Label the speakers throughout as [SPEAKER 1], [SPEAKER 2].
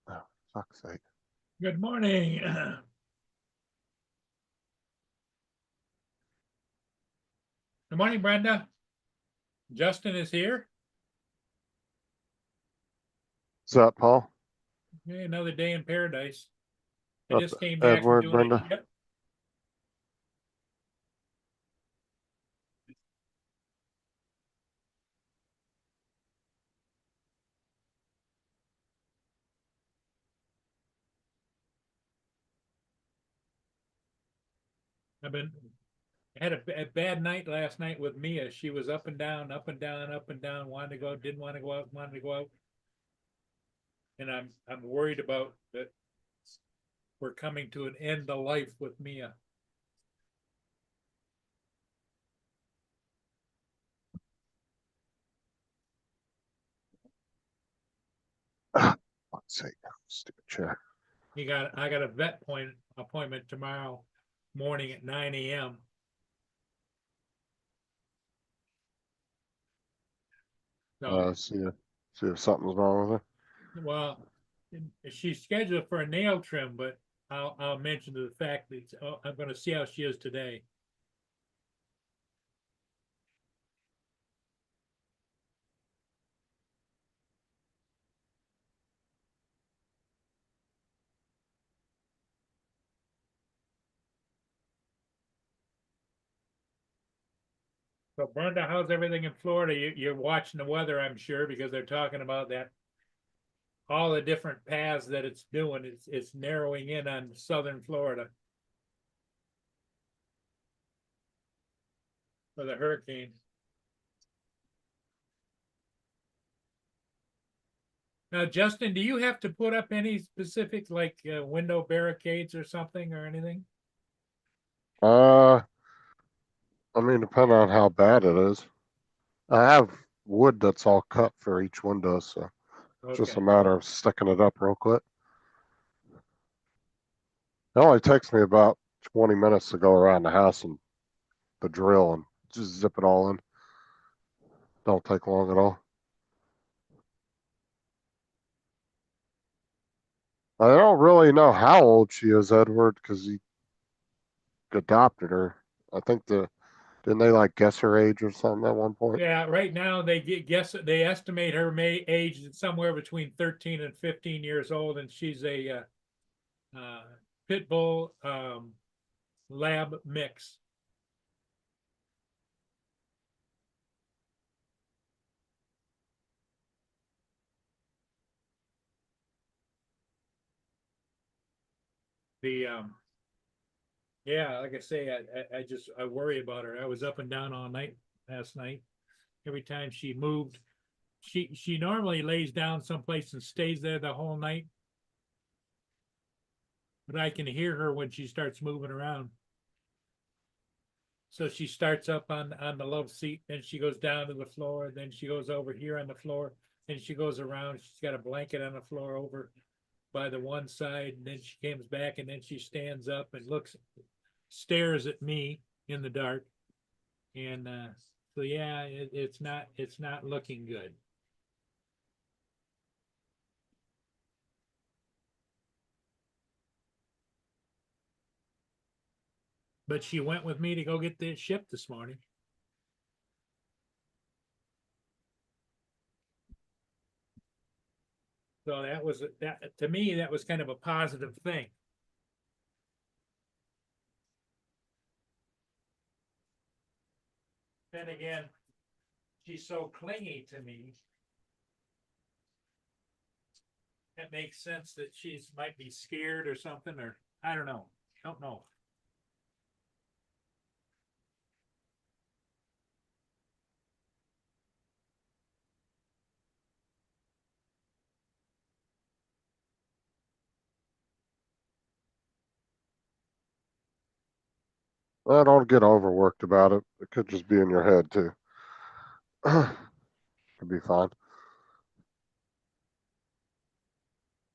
[SPEAKER 1] Oh, fuck's sake.
[SPEAKER 2] Good morning. Good morning, Brenda. Justin is here.
[SPEAKER 1] What's up, Paul?
[SPEAKER 2] Okay, another day in paradise. I
[SPEAKER 1] Up,
[SPEAKER 2] just came back from
[SPEAKER 1] Edward,
[SPEAKER 2] doing
[SPEAKER 1] Brenda.
[SPEAKER 2] a ship. I've been I had a bad night last night with Mia. She was up and down, up and down, up and down, wanted to go, didn't want to go out, wanted to go out. And I'm worried about that we're coming to an end of life with Mia.
[SPEAKER 1] Fuck's sake. Stupid chair.
[SPEAKER 2] I got a vet appointment tomorrow morning at 9 a.m. So
[SPEAKER 1] See if something's wrong with her.
[SPEAKER 2] well, she's scheduled for a nail trim, but I'll mention the fact that I'm going to see how she is today. So Brenda, how's everything in Florida? You're watching the weather, I'm sure, because they're talking about that all the different paths that it's doing. It's narrowing in on southern Florida for the hurricane. Now, Justin, do you have to put up any specific like window barricades or something or anything?
[SPEAKER 1] Uh, I mean, depending on how bad it is. I have wood that's all cut for each window, so it's just a
[SPEAKER 2] Okay.
[SPEAKER 1] matter of sticking it up real quick. It only takes me about 20 minutes to go around the house and the drill and just zip it all in. Don't take long at all. I don't really know how old she is, Edward, because he adopted her. I think didn't they like guess her age or something at one point?
[SPEAKER 2] Yeah, right now they estimate her age is somewhere between 13 and 15 years old, and she's a pit bull lab mix. The Yeah, like I say, I worry about her. I was up and down all night last night. Every time she moved, she normally lays down someplace and stays there the whole night. But I can hear her when she starts moving around. So she starts up on the love seat, then she goes down to the floor, then she goes over here on the floor, then she goes around. She's got a blanket on the floor over by the one side, and then she comes back, and then she stands up and stares at me in the dark. And so yeah, it's not looking good. But she went with me to go get the ship this morning. So that, to me, that was kind of a positive thing. Then again, she's so clingy to me. It makes sense that she's might be scared or something, or I don't know. Don't know.
[SPEAKER 1] Well, don't get overworked about it. It could just be in your head too. Could be fine.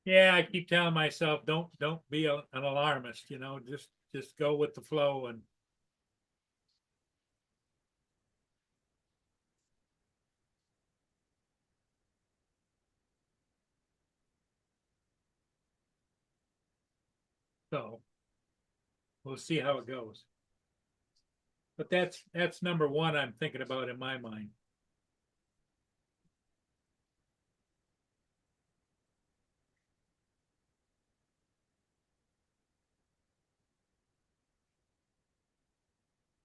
[SPEAKER 2] Yeah, I keep telling myself, don't be an alarmist, just go with the flow and so we'll see how it goes. But that's number one I'm thinking about in my mind.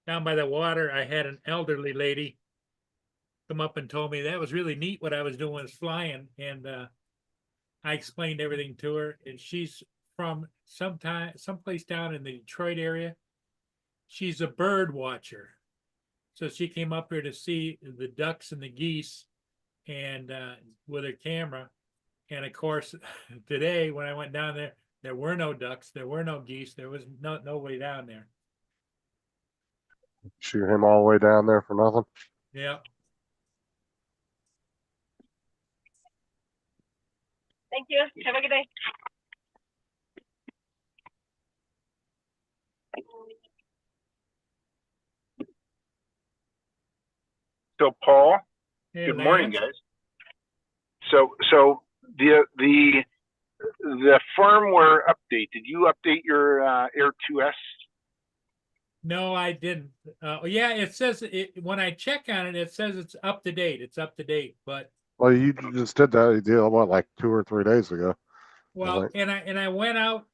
[SPEAKER 2] Down by the water, I had an elderly lady come up and told me that was really neat what I was doing was flying, and I explained everything to her, and she's from someplace down in the Detroit area. She's a bird watcher, so she came up here to see the ducks and the geese, and with her camera. And of course, today when I went down there, there were no ducks, there were no geese, there was nobody down there.
[SPEAKER 1] Shoot him all the way down there for nothing.
[SPEAKER 2] Yeah.
[SPEAKER 3] Thank you. Have a good day.
[SPEAKER 4] So Paul,
[SPEAKER 2] Hey,
[SPEAKER 4] good morning,
[SPEAKER 2] Lance.
[SPEAKER 4] guys. So the firmware update. Did you update your Air 2S?
[SPEAKER 2] No, I didn't. Yeah, it says when I check on it, it says it's up to date. It's up to date, but
[SPEAKER 1] Well, you just did that deal, what, like 2 or 3 days ago?
[SPEAKER 2] well,
[SPEAKER 1] Like,
[SPEAKER 2] and I went out.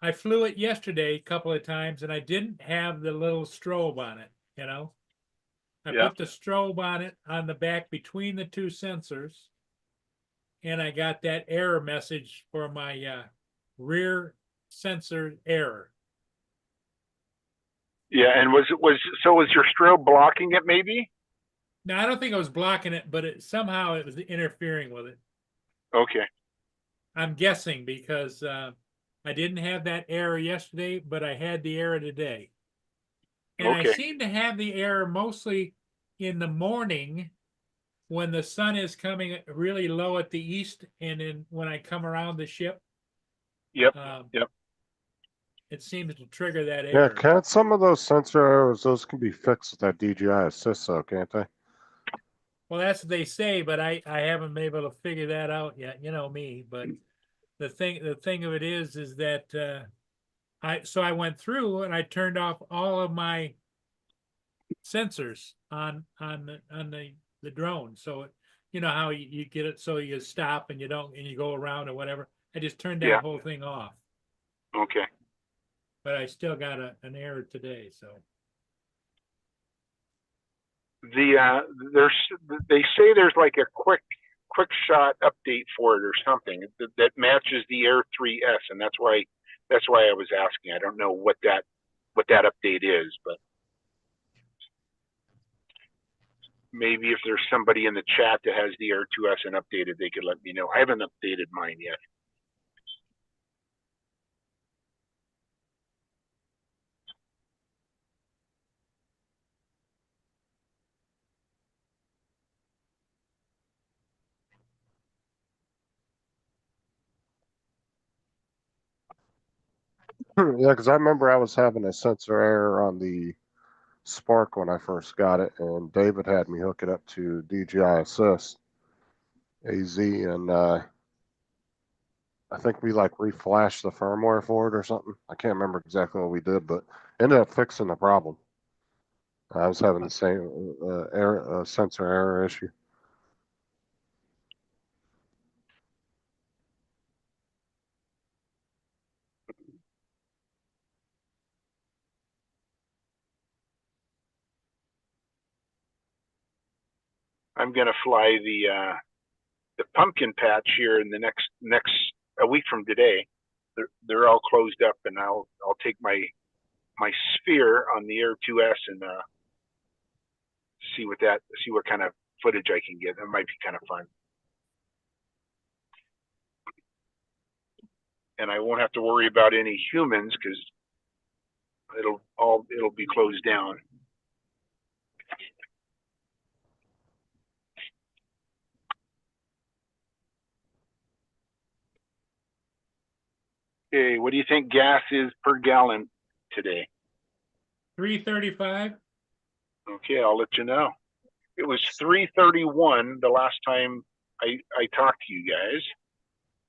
[SPEAKER 2] I flew it yesterday a couple of times, and I didn't have the little strobe on it. I
[SPEAKER 4] Yeah.
[SPEAKER 2] put the strobe on it on the back between the two sensors, and I got that error message for my rear sensor error.
[SPEAKER 4] Yeah, and was your strobe blocking it maybe?
[SPEAKER 2] Now I don't think I was blocking it, but somehow it was interfering with it.
[SPEAKER 4] Okay.
[SPEAKER 2] I'm guessing because I didn't have that error yesterday, but I had the error today. And I
[SPEAKER 4] Okay.
[SPEAKER 2] seem to have the error mostly in the morning when the sun is coming really low at the east, and then when I come around the ship.
[SPEAKER 4] Yep.
[SPEAKER 2] Yep. It seems to trigger that
[SPEAKER 1] yeah,
[SPEAKER 2] error.
[SPEAKER 1] can't some of those sensor errors, those can be fixed with that DJI Assist, though, can't they?
[SPEAKER 2] Well, that's what they say, but I haven't been able to figure that out yet. You know me, but the thing of it is that I went through and I turned off all of my sensors on the drone. So you know how you get it so you stop and you go around or whatever. I just turned that whole thing off.
[SPEAKER 4] Okay.
[SPEAKER 2] But I still got an error today. So
[SPEAKER 4] they say there's like a quick shot update for it or something that matches the Air 3S, and that's why I was asking. I don't know what that update is, but maybe if there's somebody in the chat that has the Air 2S and updated, they could let me know. I haven't updated mine yet.
[SPEAKER 1] Yeah, because I remember I was having a sensor error on the Spark when I first got it, and David had me hook it up to DJI Assist AZ, and I think we like reflashed the firmware for it or something. I can't remember exactly what we did, but ended up fixing the problem. I was having the same sensor error issue.
[SPEAKER 4] I'm gonna fly the pumpkin patch here in the next a week from today. They're all closed up, and I'll take my sphere on the Air 2S and see what kind of footage I can get. That might be kind of fun. And I won't have to worry about any humans because it'll be closed down. Okay, what do you think gas is per gallon today?
[SPEAKER 2] 335.
[SPEAKER 4] Okay, I'll let you know. It was 331 the last time I talked to you guys.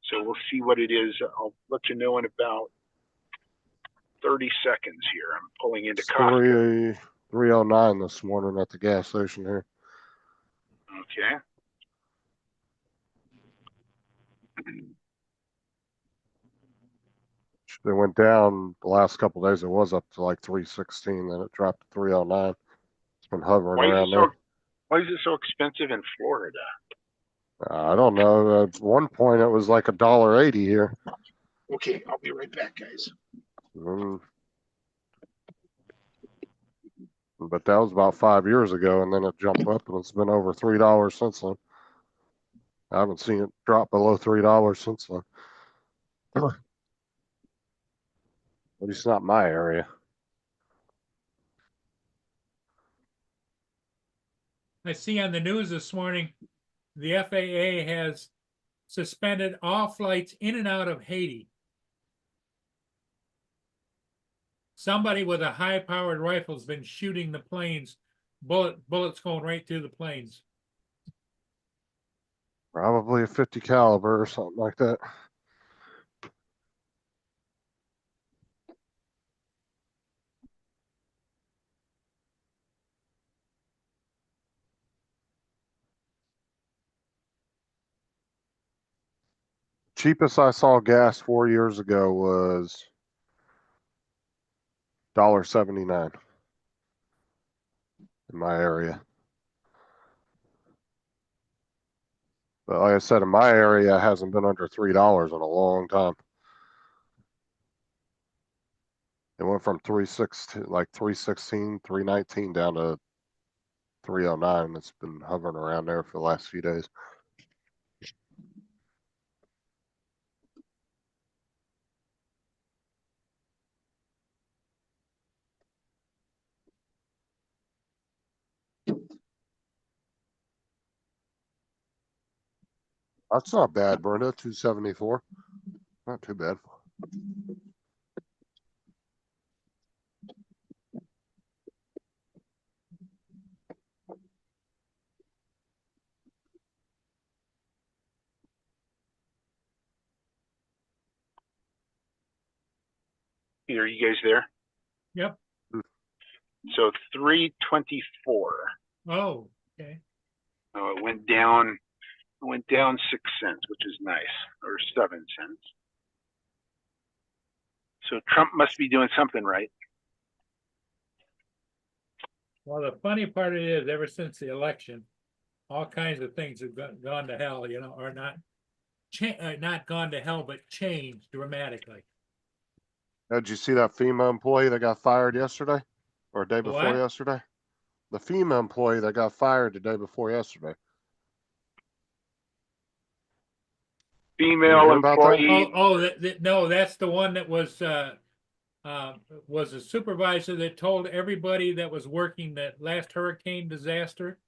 [SPEAKER 4] So we'll see what it is. I'll let you know in about 30 seconds here. I'm pulling into Costco.
[SPEAKER 1] 309 this morning at the gas station here.
[SPEAKER 4] Okay.
[SPEAKER 1] It went down the last couple days. It was up to like 316, then it dropped to 309. It's been hovering around there.
[SPEAKER 4] Why is it so expensive in Florida?
[SPEAKER 1] I don't know. At one point, it was like $1.80 here.
[SPEAKER 4] Okay, I'll be right back, guys.
[SPEAKER 1] But that was about 5 years ago, and then it jumped up, and it's been over $3 since then. I haven't seen it drop below $3 since then. At least not my area.
[SPEAKER 2] I see on the news this morning, the FAA has suspended all flights in and out of Haiti. Somebody with a high-powered rifle has been shooting the planes, bullets going right through the planes.
[SPEAKER 1] Probably a 50 caliber or something like that. Cheapest I saw gas 4 years ago was $1.79 in my area. But like I said, in my area, it hasn't been under $3 in a long time. It went from 316, 319 down to 309. It's been hovering around there for the last few days. That's not bad, Brenda. 274. Not too bad.
[SPEAKER 4] Are you guys there?
[SPEAKER 2] Yep.
[SPEAKER 4] So 324.
[SPEAKER 2] Oh, okay.
[SPEAKER 4] Oh, it went down 6 cents, which is nice, or 7 cents. So Trump must be doing something right.
[SPEAKER 2] Well, the funny part of it is, ever since the election, all kinds of things have gone to hell, or not gone to hell, but changed dramatically.
[SPEAKER 1] Did you see that FEMA employee that got fired yesterday or day before
[SPEAKER 2] What?
[SPEAKER 1] yesterday? The FEMA employee that got fired the day before yesterday.
[SPEAKER 4] Female employee.
[SPEAKER 2] No, that's the one that was a supervisor that told everybody that was working that last hurricane disaster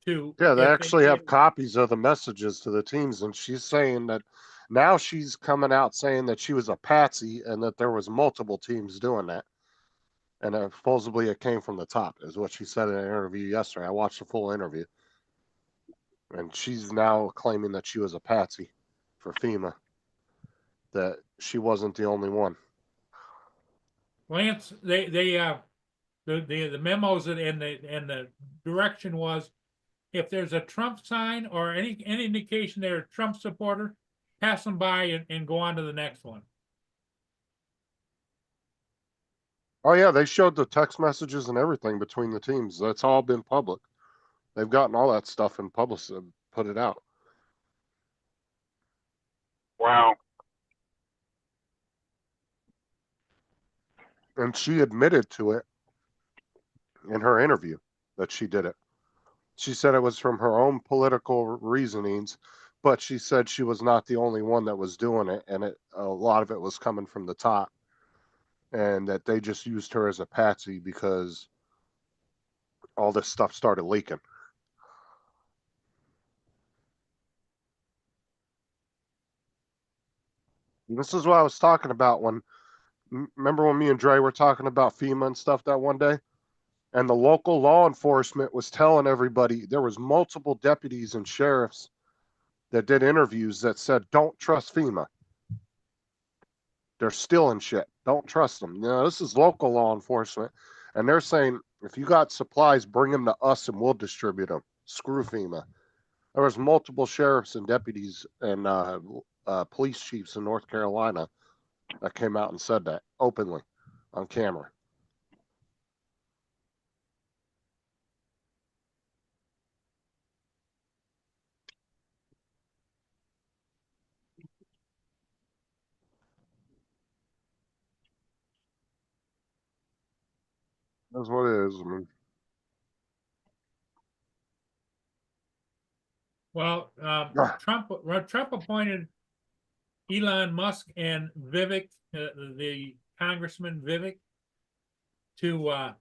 [SPEAKER 2] to.
[SPEAKER 1] Yeah, they actually have copies of the messages to the teams, and she's saying that now she's coming out saying that she was a patsy and that there was multiple teams doing that. And supposedly it came from the top, is what she said in an interview yesterday. I watched the full interview. And she's now claiming that she was a patsy for FEMA, that she wasn't the only one.
[SPEAKER 2] Lance, the memos and the direction was, if there's a Trump sign or any indication they're a Trump supporter, pass them by and go on to the next one.
[SPEAKER 1] Oh yeah, they showed the text messages and everything between the teams. That's all been public. They've gotten all that stuff and published it, put it out.
[SPEAKER 4] Wow.
[SPEAKER 1] And she admitted to it in her interview that she did it. She said it was from her own political reasonings, but she said she was not the only one that was doing it, and a lot of it was coming from the top, and that they just used her as a patsy because all this stuff started leaking. And this is what I was talking about when, remember when me and Dre were talking about FEMA and stuff that one day? And the local law enforcement was telling everybody, there was multiple deputies and sheriffs that did interviews that said, don't trust FEMA. They're stealing shit. Don't trust them. You know, this is local law enforcement. And they're saying, if you got supplies, bring them to us and we'll distribute them. Screw FEMA. There was multiple sheriffs and deputies and police chiefs in North Carolina that came out and said that openly on camera. That's what it is. I mean,
[SPEAKER 2] Well, Trump appointed Elon Musk and Vivek, the Congressman Vivek, to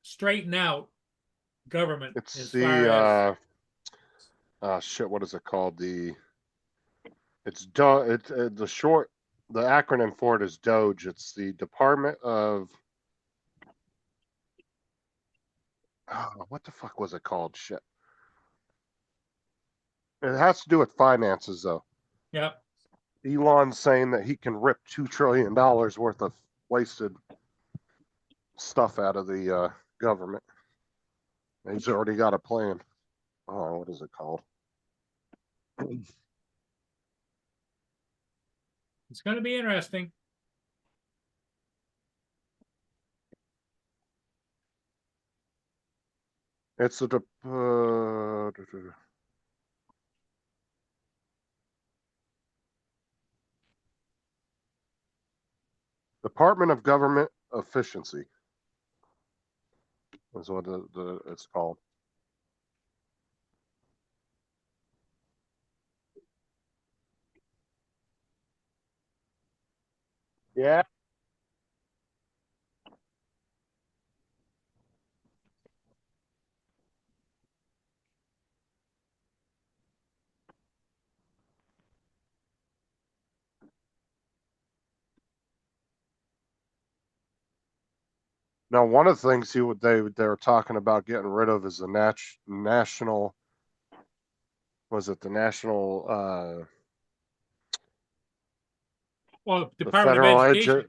[SPEAKER 2] straighten out government
[SPEAKER 1] it's
[SPEAKER 2] as far as
[SPEAKER 1] shit. What is it called? It's the short. The acronym for it is DOGE. It's the Department of. What the fuck was it called? Shit. It has to do with finances, though.
[SPEAKER 2] yep.
[SPEAKER 1] Elon's saying that he can rip $2 trillion worth of wasted stuff out of the government. He's already got a plan. Oh, what is it called?
[SPEAKER 2] It's going to be interesting.
[SPEAKER 1] It's the Department of Government Efficiency. Is what it's called. Yeah. Now, one of the things they're talking about getting rid of is the national. Was it the national?
[SPEAKER 2] Well,
[SPEAKER 1] The
[SPEAKER 2] Department of
[SPEAKER 1] federal
[SPEAKER 2] Education,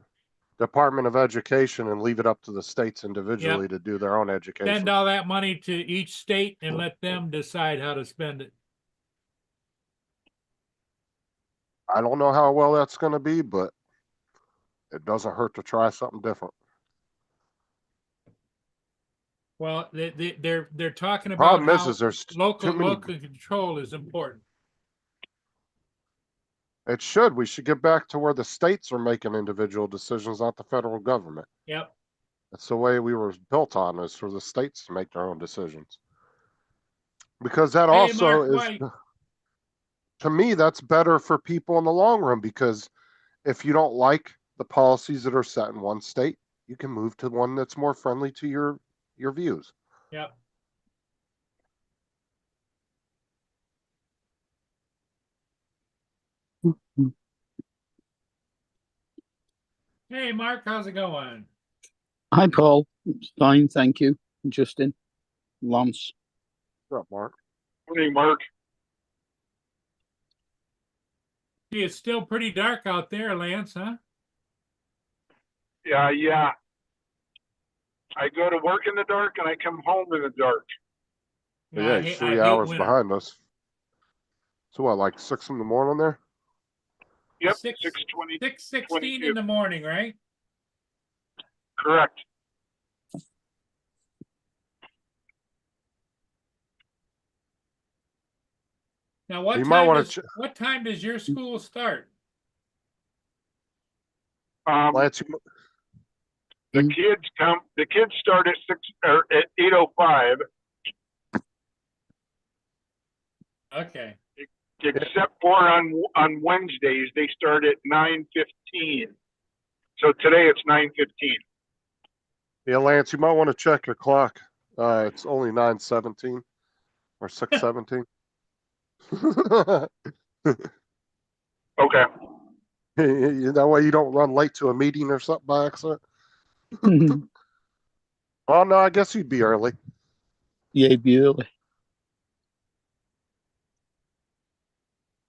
[SPEAKER 1] Department of Education, and leave it up to the states individually to do their own education.
[SPEAKER 2] send all that money to each state and let them decide how to spend it.
[SPEAKER 1] I don't know how well that's going to be, but it doesn't hurt to try something different.
[SPEAKER 2] Well, they're talking
[SPEAKER 1] The
[SPEAKER 2] about
[SPEAKER 1] problem
[SPEAKER 2] how
[SPEAKER 1] is there's
[SPEAKER 2] local
[SPEAKER 1] too many.
[SPEAKER 2] local control is important.
[SPEAKER 1] It should. We should get back to where the states are making individual decisions, not the federal government.
[SPEAKER 2] Yep.
[SPEAKER 1] That's the way we were built on, is for the states to make their own decisions. Because that
[SPEAKER 2] Hey,
[SPEAKER 1] also
[SPEAKER 2] Mark
[SPEAKER 1] is,
[SPEAKER 2] White.
[SPEAKER 1] to me, that's better for people in the long run. Because if you don't like the policies that are set in one state, you can move to one that's more friendly to your views.
[SPEAKER 2] Yep. Hey, Mark, how's it going?
[SPEAKER 5] Hi, Paul. It's fine, thank you. Justin, Lance.
[SPEAKER 1] What's up, Mark?
[SPEAKER 4] Morning, Mark.
[SPEAKER 2] Gee, it's still pretty dark out there, Lance, huh?
[SPEAKER 4] Yeah. I go to work in the dark and I come home in the dark.
[SPEAKER 1] Yeah, he's 3 hours behind us. So what, like 6 in the morning there?
[SPEAKER 4] Yep,
[SPEAKER 2] 6:20,
[SPEAKER 4] 6:20.
[SPEAKER 2] 6:16 in the morning, right?
[SPEAKER 4] Correct.
[SPEAKER 2] Now, what
[SPEAKER 1] You might
[SPEAKER 2] time
[SPEAKER 1] wanna
[SPEAKER 2] does, what time does your school start?
[SPEAKER 1] Lance,
[SPEAKER 4] The kids start at 8:05,
[SPEAKER 2] Okay,
[SPEAKER 4] except for on Wednesdays, they start at 9:15. So today it's 9:15.
[SPEAKER 1] yeah, Lance, you might want to check your clock. It's only 9:17 or 6:17.
[SPEAKER 4] Okay.
[SPEAKER 1] That way you don't run late to a meeting or something by accident. Oh no, I guess you'd be early.
[SPEAKER 5] Yeah, it'd be early.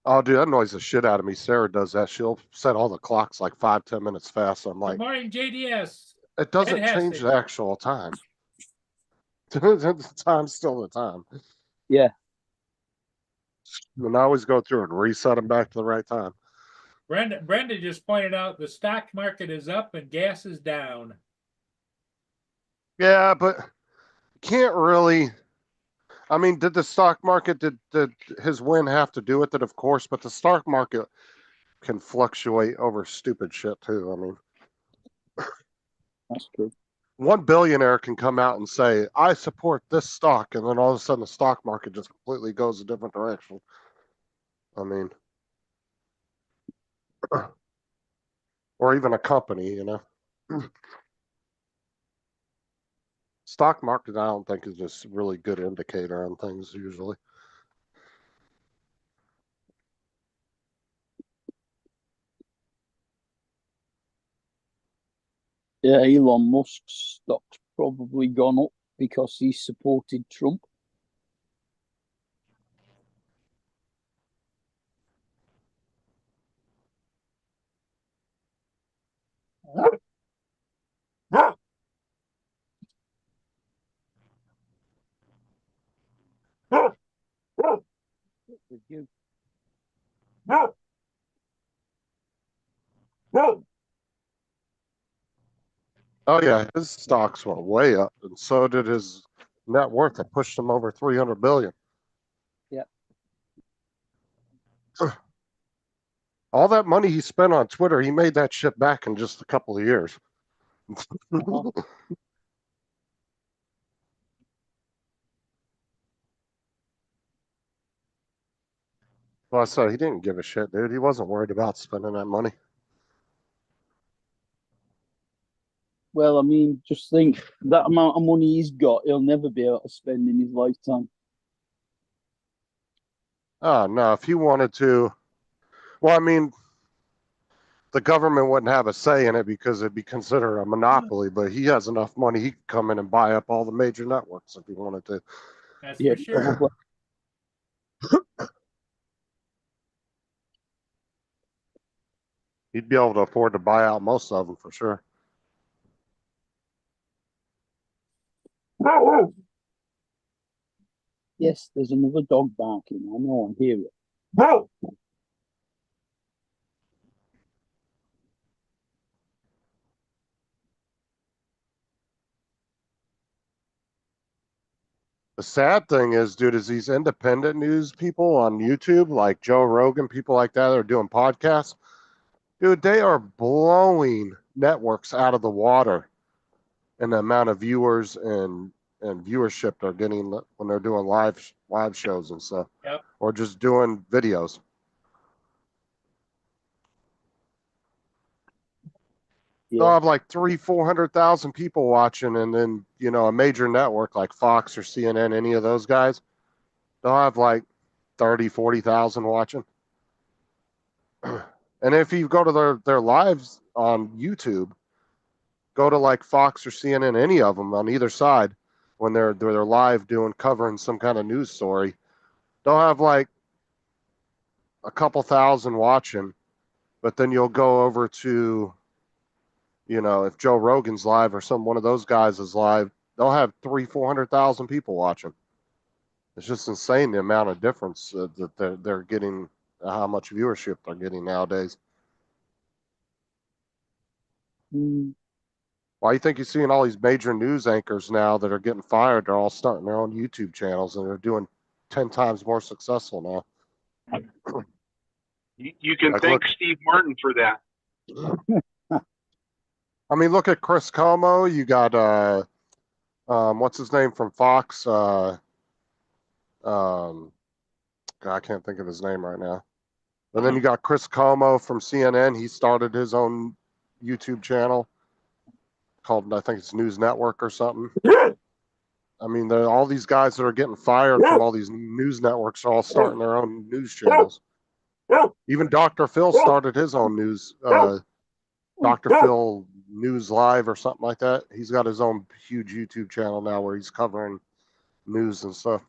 [SPEAKER 1] Oh, dude, that annoys the shit out of me. Sarah does that. She'll set all the clocks like 5-10 minutes fast. I'm
[SPEAKER 2] good
[SPEAKER 1] like,
[SPEAKER 2] morning, JDS.
[SPEAKER 1] it doesn't
[SPEAKER 2] Ed
[SPEAKER 1] change
[SPEAKER 2] Hassett.
[SPEAKER 1] the actual time. The time's still the time.
[SPEAKER 5] Yeah.
[SPEAKER 1] And I always go through and reset them back to the right time.
[SPEAKER 2] Brenda just pointed out the stock market is up and gas is down.
[SPEAKER 1] Yeah, but can't really. I mean, did the stock market, did his win have to do with it? Of course, but the stock market can fluctuate over stupid shit too. I mean,
[SPEAKER 5] That's true.
[SPEAKER 1] one billionaire can come out and say, I support this stock, and then all of a sudden the stock market just completely goes a different direction. I mean, or even a company, you know. Stock market, I don't think is just a really good indicator on things usually.
[SPEAKER 5] Yeah, Elon Musk's stock's probably gone up because he supported Trump. With you.
[SPEAKER 1] Oh yeah, his stocks went way up, and so did his net worth. It pushed him over 300 billion.
[SPEAKER 5] Yeah.
[SPEAKER 1] All that money he spent on Twitter, he made that shit back in just a couple of years.
[SPEAKER 5] Uh-huh.
[SPEAKER 1] Well, I said he didn't give a shit, dude. He wasn't worried about spending that money.
[SPEAKER 5] Well, I mean, just think that amount of money he's got, he'll never be able to spend in his lifetime.
[SPEAKER 1] Oh no, if he wanted to, well, I mean, the government wouldn't have a say in it because it'd be considered a monopoly. But he has enough money; he could come in and buy up all the major networks if he wanted to.
[SPEAKER 2] That's
[SPEAKER 5] Yeah,
[SPEAKER 2] for sure.
[SPEAKER 5] probably.
[SPEAKER 1] He'd be able to afford to buy out most of them for sure.
[SPEAKER 5] Yes, there's another dog barking. I know, I hear it.
[SPEAKER 1] The sad thing is, dude, is these independent news people on YouTube, like Joe Rogan, people like that, that are doing podcasts. Dude, they are blowing networks out of the water in the amount of viewers and viewership they're getting when they're doing live shows and stuff.
[SPEAKER 2] Yep.
[SPEAKER 1] Or just doing videos. They'll
[SPEAKER 5] Yeah.
[SPEAKER 1] have like 400,000 people watching, and then a major network like Fox or CNN, any of those guys, they'll have like 30-40,000 watching. And if you go to their lives on YouTube, go to like Fox or CNN, any of them on either side, when they're live covering some kind of news story, they'll have like a couple thousand watching. But then you'll go over to, if Joe Rogan's live or one of those guys is live, they'll have 400,000 people watching. It's just insane the amount of difference that they're getting, how much viewership they're getting nowadays.
[SPEAKER 5] Mm.
[SPEAKER 1] Why do you think you're seeing all these major news anchors now that are getting fired? They're all starting their own YouTube channels and they're doing 10 times more successful now.
[SPEAKER 4] You can
[SPEAKER 1] Like,
[SPEAKER 4] thank
[SPEAKER 1] look-
[SPEAKER 4] Steve Martin for that.
[SPEAKER 1] I mean, look at Chris Como. You got what's his name from Fox? God, I can't think of his name right now. And then you got Chris Como from CNN. He started his own YouTube channel called, I think it's News Network or something. I mean, all these guys that are getting fired from all these news networks are all starting their own news channels. Even Dr. Phil started his own news, Dr. Phil News Live or something like that. He's got his own huge YouTube channel now where he's covering news and stuff.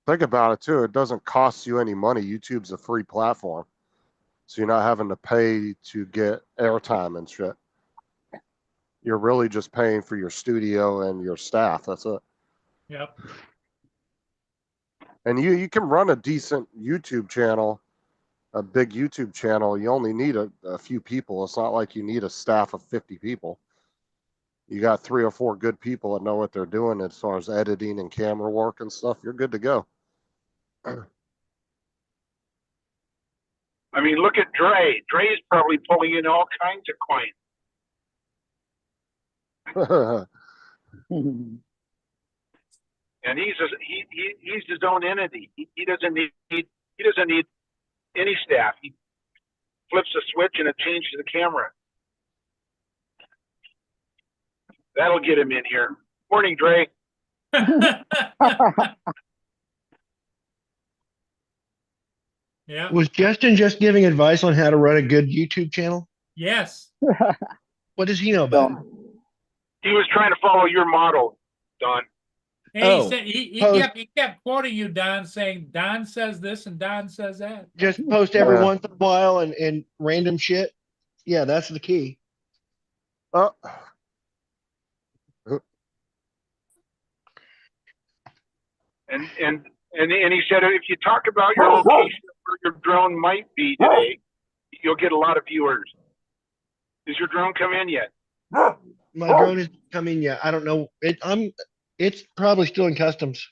[SPEAKER 1] Think about it too. It doesn't cost you any money. YouTube's a free platform. So you're not having to pay to get airtime and shit. You're really just paying for your studio and your staff. That's it.
[SPEAKER 2] Yep.
[SPEAKER 1] And you can run a decent YouTube channel, a big YouTube channel. You only need a few people. It's not like you need a staff of 50 people. You got 3 or 4 good people that know what they're doing as far as editing and camera work and stuff. You're good to go.
[SPEAKER 4] I mean, look at Dre. Dre's probably pulling in all kinds of coins, and he's his own entity. He doesn't need any staff. He flips a switch and it changes the camera. That'll get him in here. Morning, Dre.
[SPEAKER 2] Yeah.
[SPEAKER 6] Was Justin just giving advice on how to run a good YouTube channel?
[SPEAKER 2] Yes.
[SPEAKER 6] What does he know about it?
[SPEAKER 4] He was trying to follow your model, Don.
[SPEAKER 2] And
[SPEAKER 6] Oh,
[SPEAKER 2] he said he
[SPEAKER 6] post-
[SPEAKER 2] kept quoting you, Don, saying Don says this and Don says that.
[SPEAKER 6] Just post every
[SPEAKER 1] Yeah.
[SPEAKER 6] once in a while and random shit. Yeah, that's the key.
[SPEAKER 1] Oh,
[SPEAKER 4] And he said if you talk about your location where your drone might be today, you'll get a lot of viewers. Does your drone come in yet?
[SPEAKER 6] My drone is coming yet. I don't know. It's probably still in customs.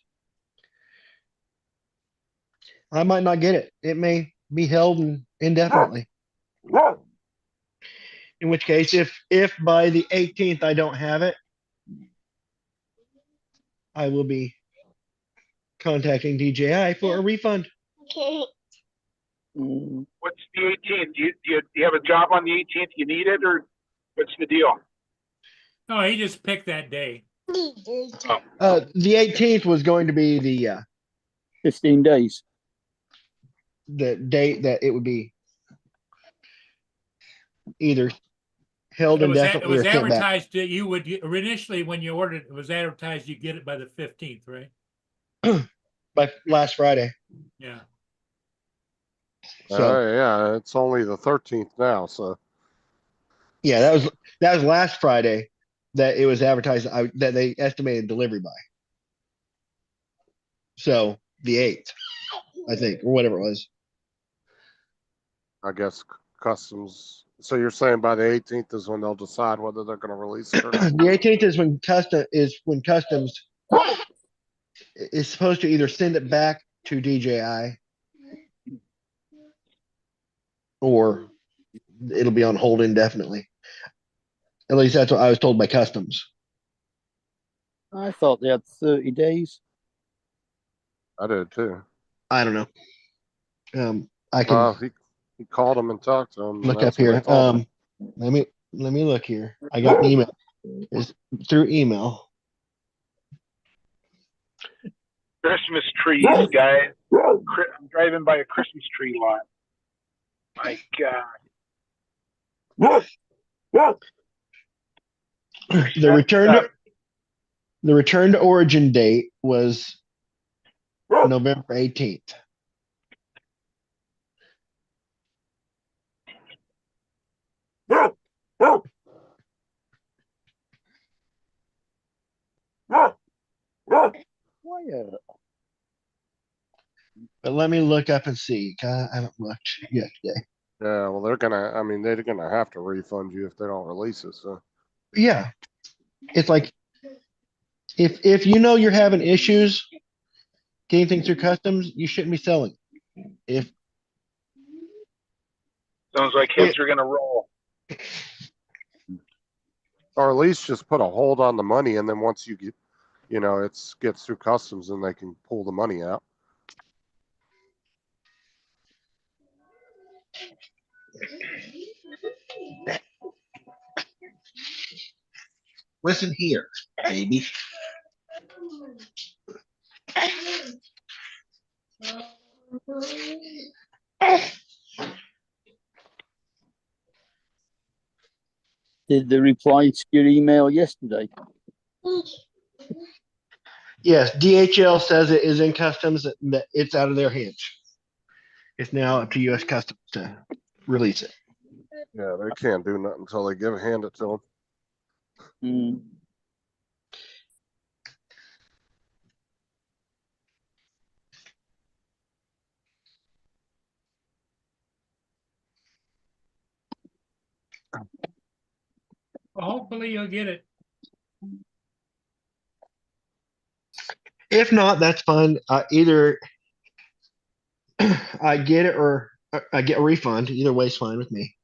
[SPEAKER 6] I might not get it. It may be held indefinitely. In which case, if by the 18th I don't have it, I will be contacting DJI for a refund.
[SPEAKER 4] What's the 18th? Do you have a job on the 18th? You need it, or what's the deal?
[SPEAKER 2] No, he just picked that day.
[SPEAKER 6] The 18th was going to be the
[SPEAKER 5] 15 days.
[SPEAKER 6] date that it would be either held
[SPEAKER 2] It was
[SPEAKER 6] indefinitely or sent back.
[SPEAKER 2] advertised that you would initially when you ordered it was advertised you get it by the 15th, right?
[SPEAKER 6] By last Friday.
[SPEAKER 2] Yeah.
[SPEAKER 6] So
[SPEAKER 1] yeah, it's only the 13th now. So
[SPEAKER 6] yeah, that was last Friday that it was advertised that they estimated delivery by. So the 8th, I think, or whatever it was.
[SPEAKER 1] I guess customs. So you're saying by the 18th is when they'll decide whether they're going to release it or not?
[SPEAKER 6] The 18th is when customs is supposed to either send it back to DJI or it'll be on hold indefinitely. At least that's what I was told by customs.
[SPEAKER 5] I thought they had 30 days.
[SPEAKER 1] I did too.
[SPEAKER 6] I don't know. I can
[SPEAKER 1] He called him and talked to him. and
[SPEAKER 6] look
[SPEAKER 1] that's
[SPEAKER 6] up
[SPEAKER 1] what
[SPEAKER 6] here.
[SPEAKER 1] they told him.
[SPEAKER 6] Let me look here. I got an email. It's through email.
[SPEAKER 4] Christmas trees, guys. I'm driving by a Christmas tree lot. My God.
[SPEAKER 6] The return to origin date was November 18th.
[SPEAKER 5] Quiet.
[SPEAKER 6] But let me look up and see. I haven't looked yet today.
[SPEAKER 1] Yeah, well, they're gonna have to refund you if they don't release it. So
[SPEAKER 6] Yeah. It's like If you know you're having issues getting things through customs, you shouldn't be selling. If
[SPEAKER 4] Sounds like heads are gonna roll.
[SPEAKER 1] Or at least just put a hold on the money, and then once you get, it's gets through customs, and they can pull the money out.
[SPEAKER 6] listen here, baby.
[SPEAKER 5] Did they reply to your email yesterday?
[SPEAKER 6] Yes, DHL says it is in customs, that it's out of their hands. It's now up to U.S. Customs to release it.
[SPEAKER 1] Yeah, they can't do nothing until they hand it to them.
[SPEAKER 5] Mm.
[SPEAKER 2] Well, hopefully you'll get it.
[SPEAKER 6] If not, that's fine. Either I get it or I get a refund. Either way is fine with me.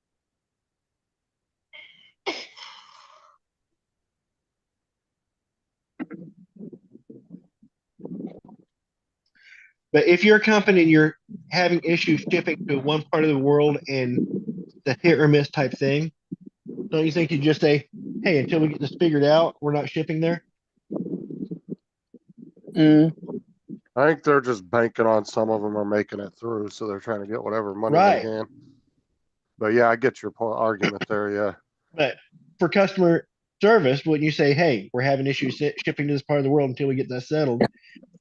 [SPEAKER 6] But if you're a company and you're having issues shipping to one part of the world and the hit or miss type thing, don't you think you just say, hey, until we get this figured out, we're not shipping there?
[SPEAKER 5] Mm.
[SPEAKER 1] I think they're just banking on some of them are making it through, so they're trying to get whatever money they
[SPEAKER 6] Right.
[SPEAKER 1] can. But yeah, I get your argument there. Yeah.
[SPEAKER 6] But for customer service, wouldn't you say, hey, we're having issues shipping to this part of the world until we get that settled?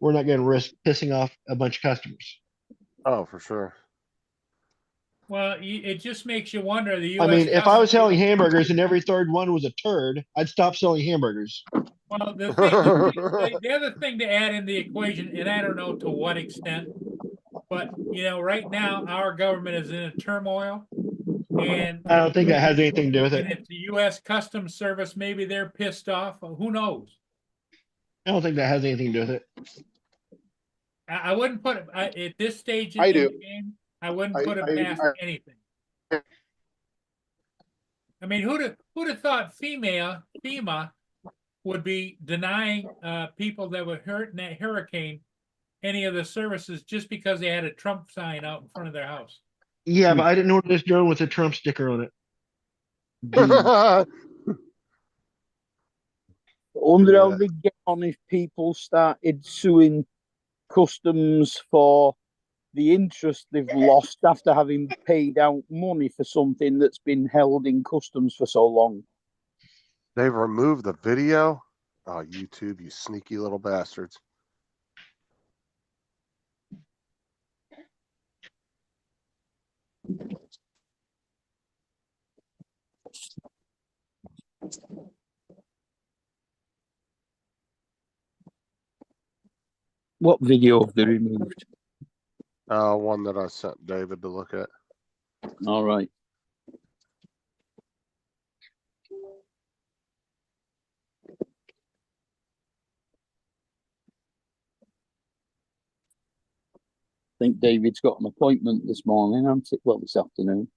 [SPEAKER 6] We're not going to risk pissing off a bunch of customers.
[SPEAKER 1] Oh, for sure.
[SPEAKER 2] Well, it just makes you wonder. The
[SPEAKER 6] I
[SPEAKER 2] U.S.
[SPEAKER 6] mean, if I was
[SPEAKER 2] government-
[SPEAKER 6] selling hamburgers and every third one was a turd, I'd stop selling hamburgers.
[SPEAKER 2] Well, the other thing to add in the equation, and I don't know to what extent, but right now our government is in a turmoil, and
[SPEAKER 6] I don't think that has anything to do with it.
[SPEAKER 2] if the U.S. Customs Service, maybe they're pissed off. Who knows?
[SPEAKER 6] I don't think that has anything to do with it.
[SPEAKER 2] I wouldn't put it at this stage in
[SPEAKER 7] I do.
[SPEAKER 2] the game. I wouldn't put it
[SPEAKER 7] I-
[SPEAKER 2] past anything. I mean, who'd have thought FEMA would be denying people that were hurt in that hurricane any of the services just because they had a Trump sign out in front of their house?
[SPEAKER 6] Yeah, but I didn't order this drone with a Trump sticker on it.
[SPEAKER 5] I wonder how
[SPEAKER 1] Yeah.
[SPEAKER 5] they get on if people started suing customs for the interest they've lost after having paid out money for something that's been held in customs for so long.
[SPEAKER 1] They've removed the video. Oh, YouTube, you sneaky little bastards.
[SPEAKER 5] What video have they removed?
[SPEAKER 1] One that I sent David to look at.
[SPEAKER 5] All right. I think David's got an appointment this morning, hasn't it? Well, this afternoon.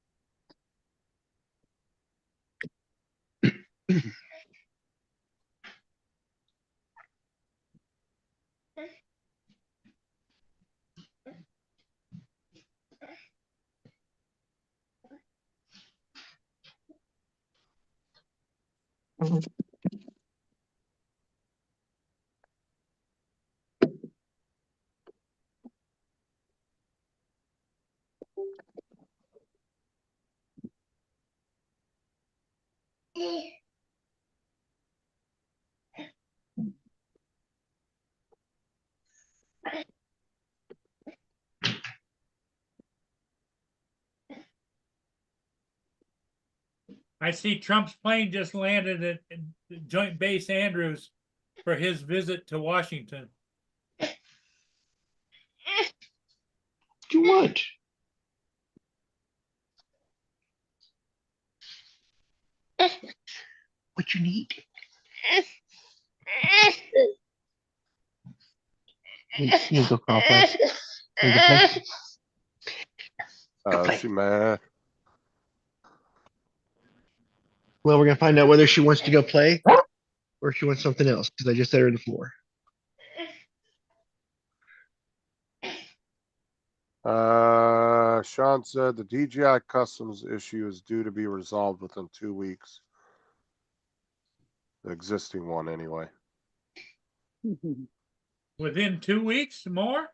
[SPEAKER 2] I see Trump's plane just landed at Joint Base Andrews for his visit to Washington.
[SPEAKER 6] What do you want? What you need? You go call first. You go play. Go play.
[SPEAKER 1] She mad.
[SPEAKER 6] Well, we're gonna find out whether she wants to go play or she wants something else because I just set her on the floor.
[SPEAKER 1] Sean said the DJI Customs issue is due to be resolved within 2 weeks. The existing one, anyway.
[SPEAKER 2] Within 2 weeks more?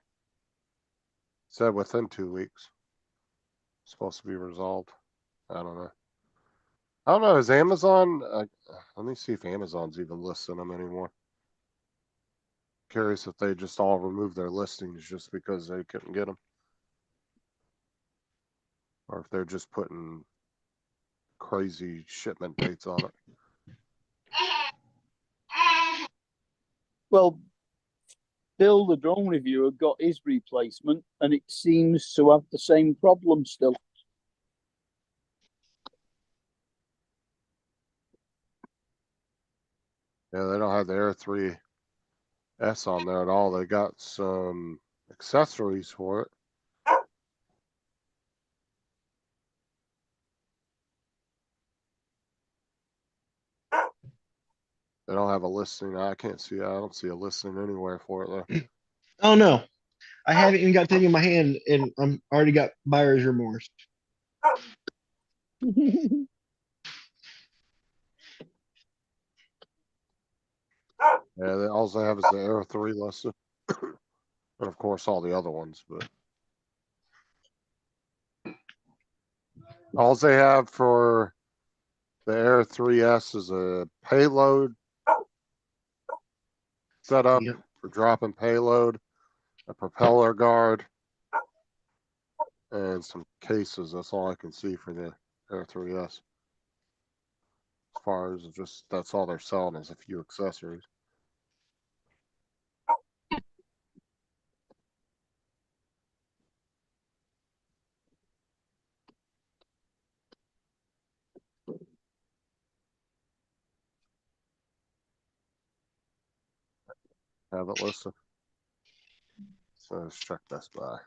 [SPEAKER 1] Said within 2 weeks. Supposed to be resolved. I don't know. I don't know. Is Amazon? Let me see if Amazon's even listing them anymore. Curious if they just all removed their listings just because they couldn't get them, or if they're just putting crazy shipment dates on it.
[SPEAKER 5] Well, Bill, the drone reviewer, got his replacement, and it seems to have the same problem still.
[SPEAKER 1] Yeah, they don't have the Air 3S on there at all. They got some accessories for it. They don't have a listing. I can't see. I don't see a listing anywhere for it though.
[SPEAKER 6] Oh no, I haven't even got thing in my hand, and I'm already got buyer's remorse.
[SPEAKER 1] Yeah, all they have is the Air 3 listed, and of course all the other ones. But all they have for the Air 3S is a payload setup
[SPEAKER 6] Yep.
[SPEAKER 1] for dropping payload, a propeller guard, and some cases. That's all I can see for the Air 3S. As far as just that's all they're selling is a few accessories. Have it listed. So let's check Best Buy.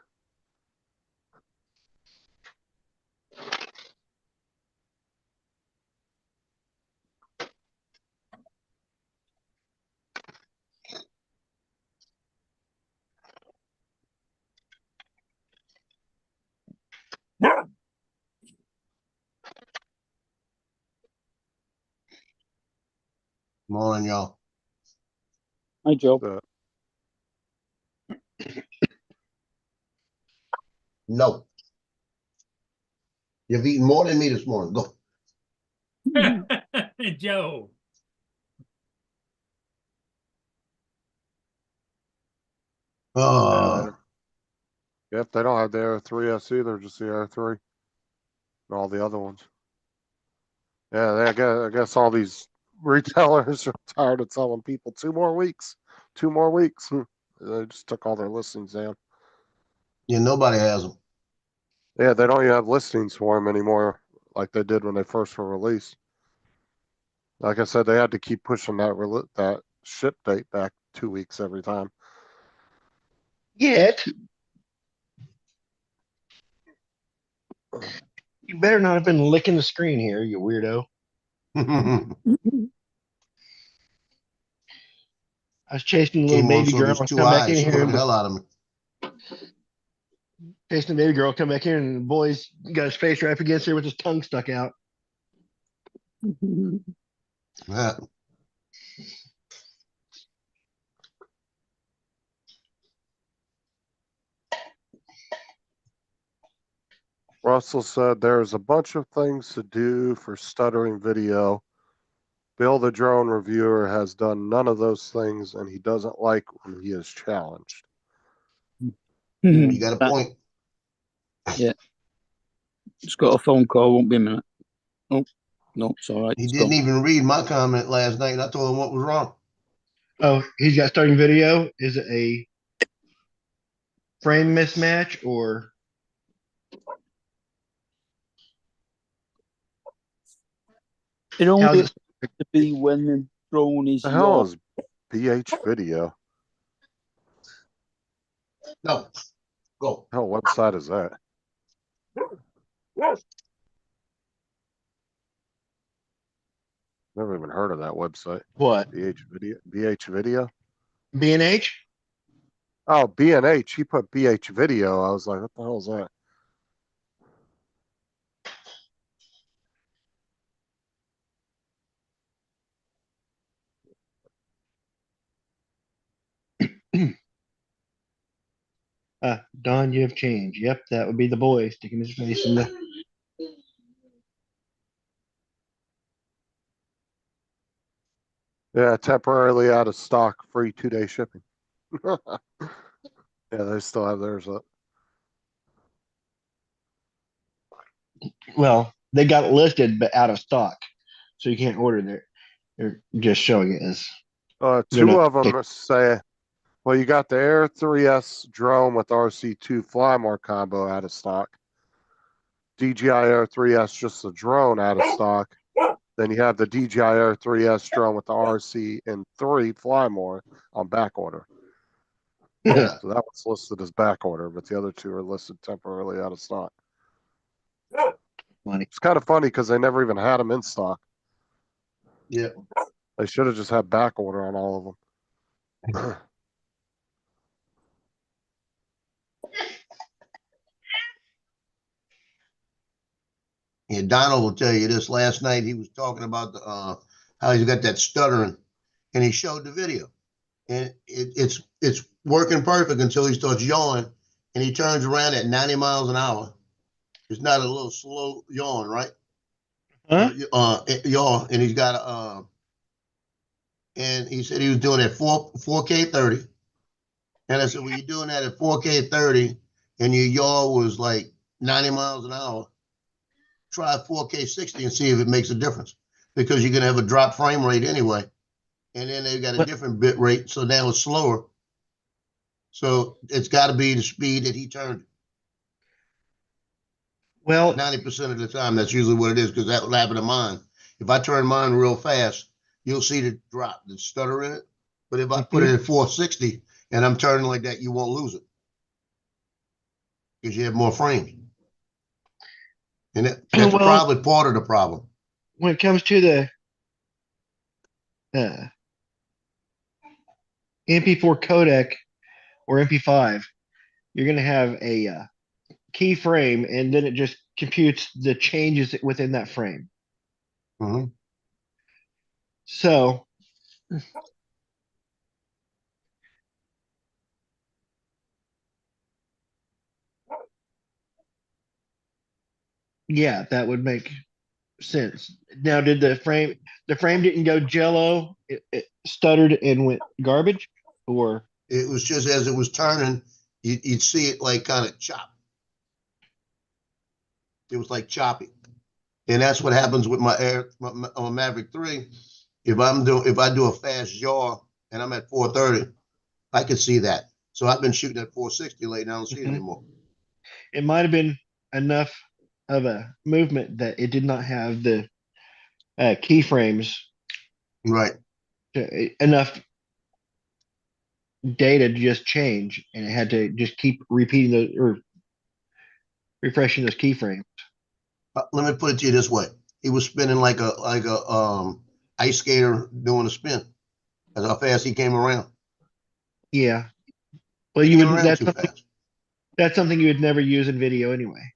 [SPEAKER 7] Morning, y'all.
[SPEAKER 5] Hi, Joe.
[SPEAKER 1] The,
[SPEAKER 7] No. You've eaten more than me this morning. Go.
[SPEAKER 2] Joe.
[SPEAKER 7] Oh,
[SPEAKER 1] yep, they don't have the Air 3S either, just the Air 3 and all the other ones. Yeah, I guess all these retailers are tired of telling people 2 more weeks, 2 more weeks. They just took all their listings down.
[SPEAKER 7] yeah, nobody has them.
[SPEAKER 1] Yeah, they don't even have listings for them anymore like they did when they first were released. Like I said, they had to keep pushing that ship date back 2 weeks every time.
[SPEAKER 6] Yet, you better not have been licking the screen here, you weirdo. I was chasing a little
[SPEAKER 7] Came on,
[SPEAKER 6] baby
[SPEAKER 7] so
[SPEAKER 6] girl
[SPEAKER 7] these
[SPEAKER 6] and
[SPEAKER 7] 2
[SPEAKER 6] come back in
[SPEAKER 7] eyes
[SPEAKER 6] here.
[SPEAKER 7] scared the
[SPEAKER 6] And
[SPEAKER 7] hell out of me.
[SPEAKER 6] chasing the baby girl, come back in, and the boy's got his face right up against her with his tongue stuck out.
[SPEAKER 7] Yeah.
[SPEAKER 1] Russell said there's a bunch of things to do for stuttering video. Bill the drone reviewer has done none of those things, and he doesn't like when he is challenged.
[SPEAKER 7] You got a point.
[SPEAKER 5] Just got a phone call. Won't be a minute. Oh, no, it's all right.
[SPEAKER 7] He
[SPEAKER 5] It's
[SPEAKER 7] didn't
[SPEAKER 5] gone.
[SPEAKER 7] even read my comment last night, and I told him what was wrong.
[SPEAKER 6] Oh, he's got starting video. Is it a frame mismatch or?
[SPEAKER 5] It only
[SPEAKER 6] How's
[SPEAKER 5] has
[SPEAKER 6] it?
[SPEAKER 5] to be when the drone is
[SPEAKER 1] The hell
[SPEAKER 5] your.
[SPEAKER 1] is BH video?
[SPEAKER 7] No, go.
[SPEAKER 1] Hell, website is that? Never even heard of that website.
[SPEAKER 6] What?
[SPEAKER 1] BH Video.
[SPEAKER 6] B&H?
[SPEAKER 1] Oh, B&H. He put BH Video. I was like, what the hell is that?
[SPEAKER 6] Don, you have changed. Yep, that would be the boy sticking his face in the.
[SPEAKER 1] Yeah, temporarily out of stock, free 2-day shipping. Yeah, they still have theirs up.
[SPEAKER 6] Well, they got it listed but out of stock, so you can't order there. They're just showing it as. They're
[SPEAKER 1] Two
[SPEAKER 6] not
[SPEAKER 1] of them say, well, you got the Air 3S drone with RC2 Flymore combo out of stock. DJI Air 3S, just the drone out of stock. Then you have the DJI Air 3S drone with the RC and 3 Flymore on back order.
[SPEAKER 7] Yeah.
[SPEAKER 1] So that one's listed as back order, but the other two are listed temporarily out of stock.
[SPEAKER 6] Funny.
[SPEAKER 1] It's kind of funny because they never even had them in stock.
[SPEAKER 7] Yeah.
[SPEAKER 1] They should have just had back order on all of them.
[SPEAKER 7] Yeah, Donald will tell you this. Last night he was talking about the how he's got that stuttering, and he showed the video, and it's working perfect until he starts yawing, and he turns around at 90 miles an hour. It's not a little slow yawn, right?
[SPEAKER 6] Huh?
[SPEAKER 7] Yawn, and he's got and he said he was doing it at 4K 30, and I said, well, you're doing that at 4K 30, and your yaw was like 90 miles an hour. Try 4K 60 and see if it makes a difference, because you're gonna have a drop frame rate anyway, and then they've got a different bit rate, so now it's slower. So it's got to be the speed that he turned.
[SPEAKER 6] Well,
[SPEAKER 7] 90% of the time, that's usually what it is, because that will happen to mine. If I turn mine real fast, you'll see the drop, the stutter in it. But if I put it at 460 and I'm turning like that, you won't lose it, because you have more frames. And that's
[SPEAKER 6] well,
[SPEAKER 7] probably part of the problem.
[SPEAKER 6] when it comes to the MP4 codec or MP5, you're going to have a keyframe, and then it just computes the changes within that frame.
[SPEAKER 7] Mhm.
[SPEAKER 6] So yeah, that would make sense. Now, did the frame didn't go jello? It stuttered and went garbage, or
[SPEAKER 7] It was just as it was turning, you'd see it like kind of chop. It was like choppy. And that's what happens with my Maverick 3. If I do a fast yaw and I'm at 430, I can see that. So I've been shooting at 460 lately, and I don't see it anymore.
[SPEAKER 6] it might have been enough of a movement that it did not have the keyframes,
[SPEAKER 7] Right.
[SPEAKER 6] enough data to just change, and it had to just keep repeating those or refreshing those keyframes.
[SPEAKER 7] Let me put it to you this way: he was spinning like a ice skater doing a spin. That's how fast he came around.
[SPEAKER 6] Yeah. Well,
[SPEAKER 7] He
[SPEAKER 6] you
[SPEAKER 7] came
[SPEAKER 6] would.
[SPEAKER 7] around too fast.
[SPEAKER 6] That's something you would never use in video anyway.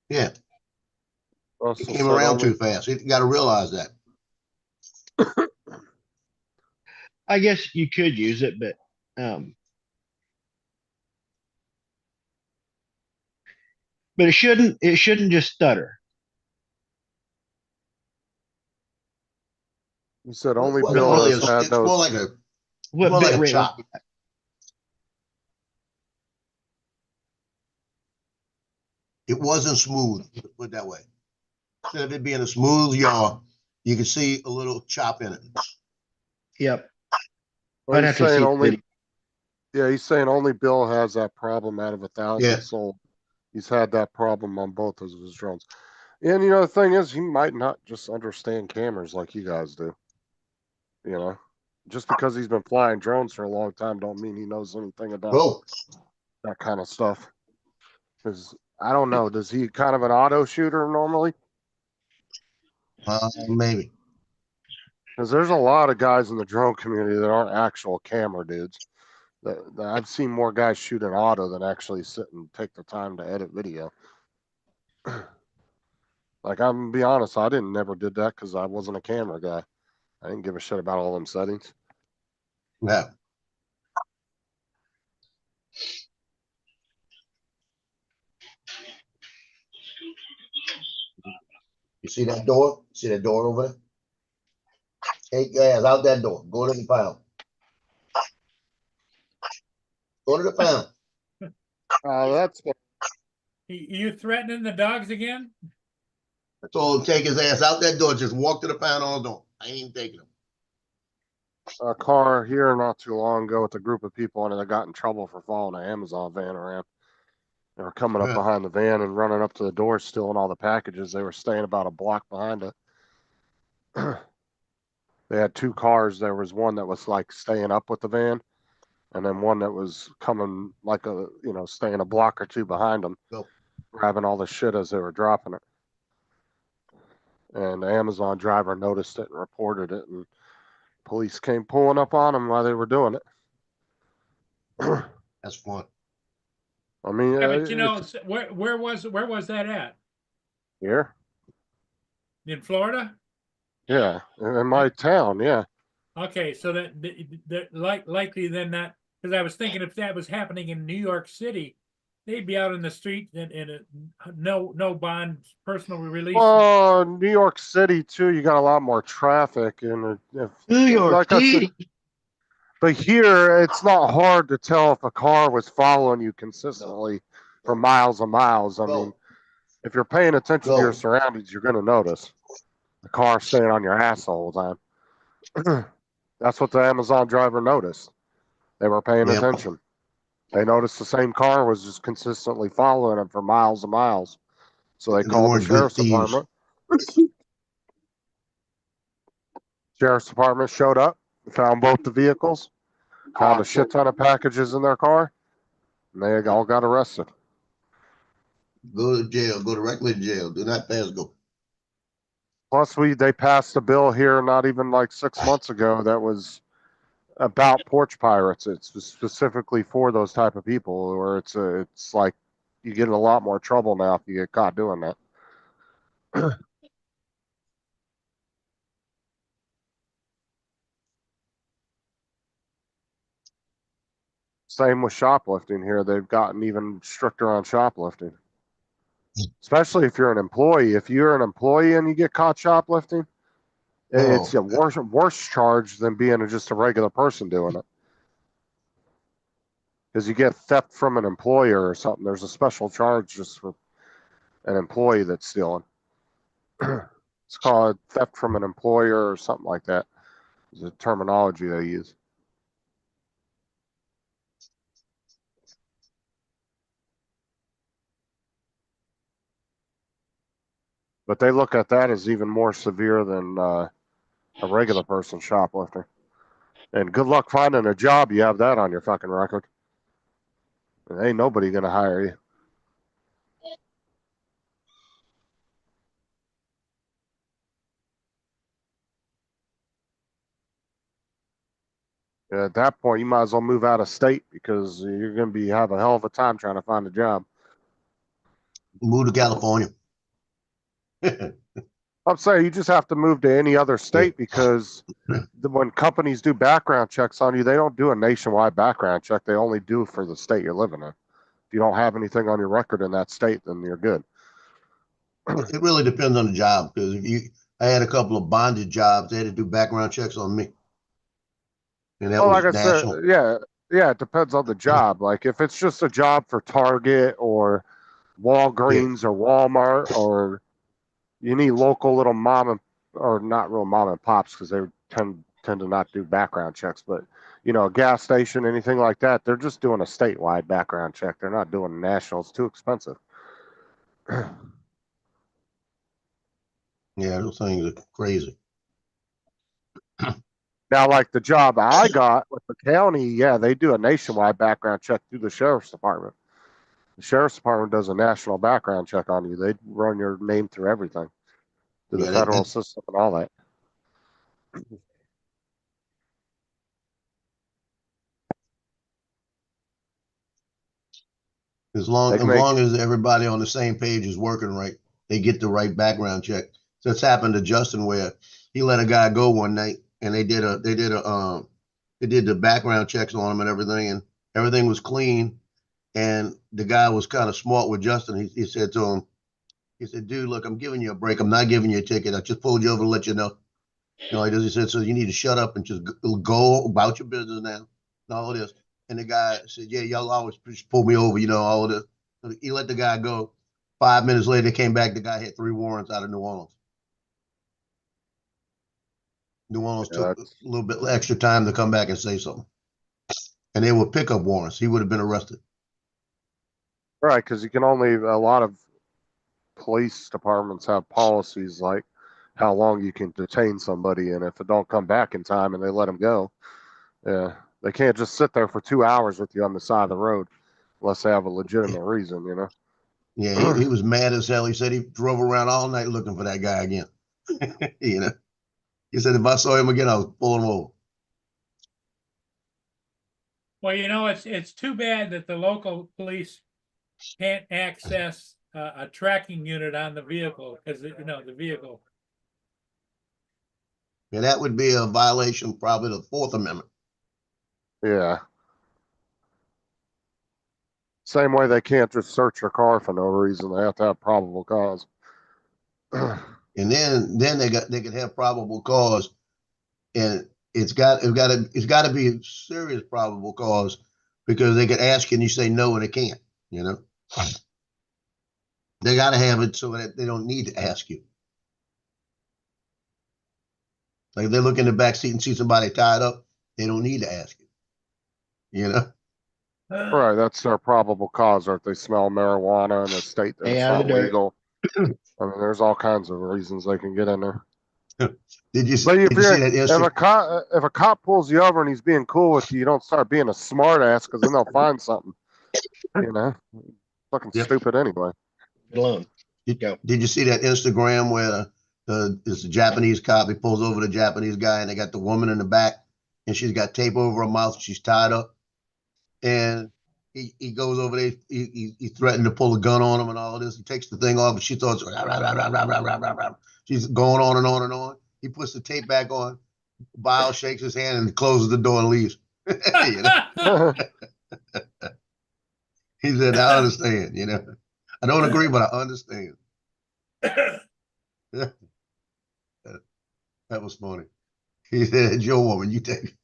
[SPEAKER 7] Yeah, he
[SPEAKER 1] Also
[SPEAKER 7] came
[SPEAKER 1] said
[SPEAKER 7] around
[SPEAKER 1] only,
[SPEAKER 7] too fast. You got to realize that.
[SPEAKER 6] I guess you could use it, but it shouldn't. It shouldn't just stutter.
[SPEAKER 1] he said only
[SPEAKER 7] Well,
[SPEAKER 1] Bill
[SPEAKER 7] really,
[SPEAKER 1] has had
[SPEAKER 7] it's more
[SPEAKER 1] those.
[SPEAKER 7] like
[SPEAKER 6] What
[SPEAKER 7] more like
[SPEAKER 6] bit
[SPEAKER 7] a
[SPEAKER 6] rate?
[SPEAKER 7] chop. It wasn't smooth, put it that way. Instead of it being a smooth yaw, you can see a little chop in it.
[SPEAKER 6] Yep.
[SPEAKER 1] Well,
[SPEAKER 6] I'd
[SPEAKER 1] he's
[SPEAKER 6] have to see
[SPEAKER 1] saying
[SPEAKER 6] the
[SPEAKER 1] only.
[SPEAKER 6] video.
[SPEAKER 1] Yeah, he's saying only Bill has that problem out of 1,000
[SPEAKER 7] Yeah.
[SPEAKER 1] sold. He's had that problem on both of his drones. And the thing is, he might not just understand cameras like you guys do. Just because he's been flying drones for a long time don't mean he knows anything about
[SPEAKER 7] Oh,
[SPEAKER 1] that kind of stuff. Because I don't know, does he kind of an auto shooter normally?
[SPEAKER 7] Maybe.
[SPEAKER 1] Because there's a lot of guys in the drone community that aren't actual camera dudes. That I've seen more guys shoot an auto than actually sit and take the time to edit video. Like I'm gonna be honest, I didn't never did that because I wasn't a camera guy. I didn't give a shit about all them settings.
[SPEAKER 7] Yeah. You see that door? See that door over there? Hey, guys, out that door. Go to the pound. Go to the pound.
[SPEAKER 1] That's
[SPEAKER 2] You threatening the dogs again?
[SPEAKER 7] I told him take his ass out that door. Just walk to the pound on the door. I ain't taking him.
[SPEAKER 1] a car here not too long ago with a group of people in it that got in trouble for following an Amazon van around. They were coming up
[SPEAKER 7] Yeah.
[SPEAKER 1] behind the van and running up to the door, stealing all the packages. They were staying about a block behind it. They had two cars. There was one that was like staying up with the van, and then one that was coming like staying a block or two behind them,
[SPEAKER 7] Go.
[SPEAKER 1] grabbing all the shit as they were dropping it. And the Amazon driver noticed it and reported it, and police came pulling up on them while they were doing it.
[SPEAKER 7] That's fun.
[SPEAKER 1] I mean,
[SPEAKER 2] Yeah, but you know, where was that at?
[SPEAKER 1] here,
[SPEAKER 2] In Florida?
[SPEAKER 1] yeah, in my town, yeah.
[SPEAKER 2] Okay, so that likely then that, because I was thinking if that was happening in New York City, they'd be out in the street and no bond, personal release.
[SPEAKER 1] Well, New York City too, you got a lot more traffic, and
[SPEAKER 6] New York
[SPEAKER 1] like I said,
[SPEAKER 6] City.
[SPEAKER 1] but here it's not hard to tell if a car was following you consistently for miles and miles. I mean,
[SPEAKER 7] Go.
[SPEAKER 1] if you're paying attention to
[SPEAKER 7] Go.
[SPEAKER 1] your surroundings, you're gonna notice the car staying on your ass the whole time. That's what the Amazon driver noticed. They were paying
[SPEAKER 7] Yep.
[SPEAKER 1] attention. They noticed the same car was just consistently following them for miles and miles. So they
[SPEAKER 7] They
[SPEAKER 1] called the
[SPEAKER 7] weren't good
[SPEAKER 1] sheriff's
[SPEAKER 7] thieves.
[SPEAKER 1] department. Sheriff's department showed up, found both the vehicles, found a shit ton of packages in their car, and they all got arrested.
[SPEAKER 7] Go to jail. Go directly to jail. Do not pass go.
[SPEAKER 1] Plus, they passed a bill here not even like 6 months ago that was about porch pirates. It's specifically for those type of people, where it's like you get in a lot more trouble now if you get caught doing that. Same with shoplifting here. They've gotten even stricter on shoplifting. Especially if you're an employee. If you're an employee and you get caught shoplifting, it's a worse charge than being just a regular person doing it. Because you get theft from an employer or something. There's a special charge just for an employee that's stealing. It's called theft from an employer or something like that. Is the terminology they use. But they look at that as even more severe than a regular person shoplifting. And good luck finding a job you have that on your fucking record. And ain't nobody gonna hire you. At that point, you might as well move out of state because you're gonna have a hell of a time trying to find a job.
[SPEAKER 7] Move to California.
[SPEAKER 1] I'm saying you just have to move to any other state because when companies do background checks on you, they don't do a nationwide background check. They only do for the state you're living in. If you don't have anything on your record in that state, then you're good.
[SPEAKER 7] It really depends on the job because I had a couple of bonded jobs. They had to do background checks on me, and that
[SPEAKER 1] Well,
[SPEAKER 7] was
[SPEAKER 1] like I
[SPEAKER 7] national.
[SPEAKER 1] said, yeah, it depends on the job. Like if it's just a job for Target or Walgreens or Walmart, or you need local little or not real mom and pops because they tend to not do background checks, but a gas station, anything like that, they're just doing a statewide background check. They're not doing a national. It's too expensive.
[SPEAKER 7] Yeah, those things are crazy.
[SPEAKER 1] Now, like the job I got with the county, yeah, they do a nationwide background check through the sheriff's department. The sheriff's department does a national background check on you. They run your name through everything, through the
[SPEAKER 7] Yeah,
[SPEAKER 1] federal system and all that.
[SPEAKER 7] as
[SPEAKER 1] They
[SPEAKER 7] long
[SPEAKER 1] can make
[SPEAKER 7] as everybody on the same page is working right, they get the right background check. So it's happened to Justin where he let a guy go one night and they did the background checks on him and everything was clean. And the guy was kind of smart with Justin. He said to him, he said, dude, look, I'm giving you a break. I'm not giving you a ticket. I just pulled you over to let you know. You know, he said, so you need to shut up and just go about your business now. And all of this. And the guy said, yeah, y'all always just pull me over, you know, all of this. So he let the guy go. 5 minutes later, they came back. The guy had 3 warrants out of New Orleans. New Orleans took a little bit extra time to come back and say something. And they were pickup warrants. He would have been arrested.
[SPEAKER 1] right because you can only a lot of police departments have policies like how long you can detain somebody, and if it don't come back in time and they let them go, yeah, they can't just sit there for 2 hours with you on the side of the road unless they have a legitimate reason, you know.
[SPEAKER 7] Yeah, he was mad as hell. He said he drove around all night looking for that guy again. You know, he said if I saw him again, I was pulling him over.
[SPEAKER 2] Well, it's too bad that the local police can't access a tracking unit on the vehicle because the vehicle.
[SPEAKER 7] And that would be a violation, probably the Fourth Amendment.
[SPEAKER 1] Yeah. Same way they can't just search your car for no reason. They have to have probable cause.
[SPEAKER 7] And then they could have probable cause, and it's got to be a serious probable cause because they could ask you and you say no and they can't. You know, they got to have it so that they don't need to ask you. Like if they look in the back seat and see somebody tied up, they don't need to ask you. You know.
[SPEAKER 1] Right, that's their probable cause, or if they smell marijuana in a state that's
[SPEAKER 6] Stay out of
[SPEAKER 1] not
[SPEAKER 6] the dirt.
[SPEAKER 1] legal. I mean, there's all kinds of reasons they can get in there.
[SPEAKER 7] Did you
[SPEAKER 1] But
[SPEAKER 7] see that
[SPEAKER 1] if a cop pulls you over and he's being cool with you, you don't start being a smart ass because then they'll find something. You know, fucking
[SPEAKER 7] Yep.
[SPEAKER 1] stupid anyway.
[SPEAKER 6] Alone. Go.
[SPEAKER 7] Did you see that Instagram where it's a Japanese cop? He pulls over the Japanese guy, and they got the woman in the back, and she's got tape over her mouth. She's tied up, and he goes over there. He threatened to pull a gun on him and all of this. He takes the thing off, and she starts. She's going on and on and on. He puts the tape back on. Bile shakes his hand and closes the door and leaves. You know? He said, "I understand. You know, I don't agree, but I understand." That was funny. He said, "It's your woman. You take it."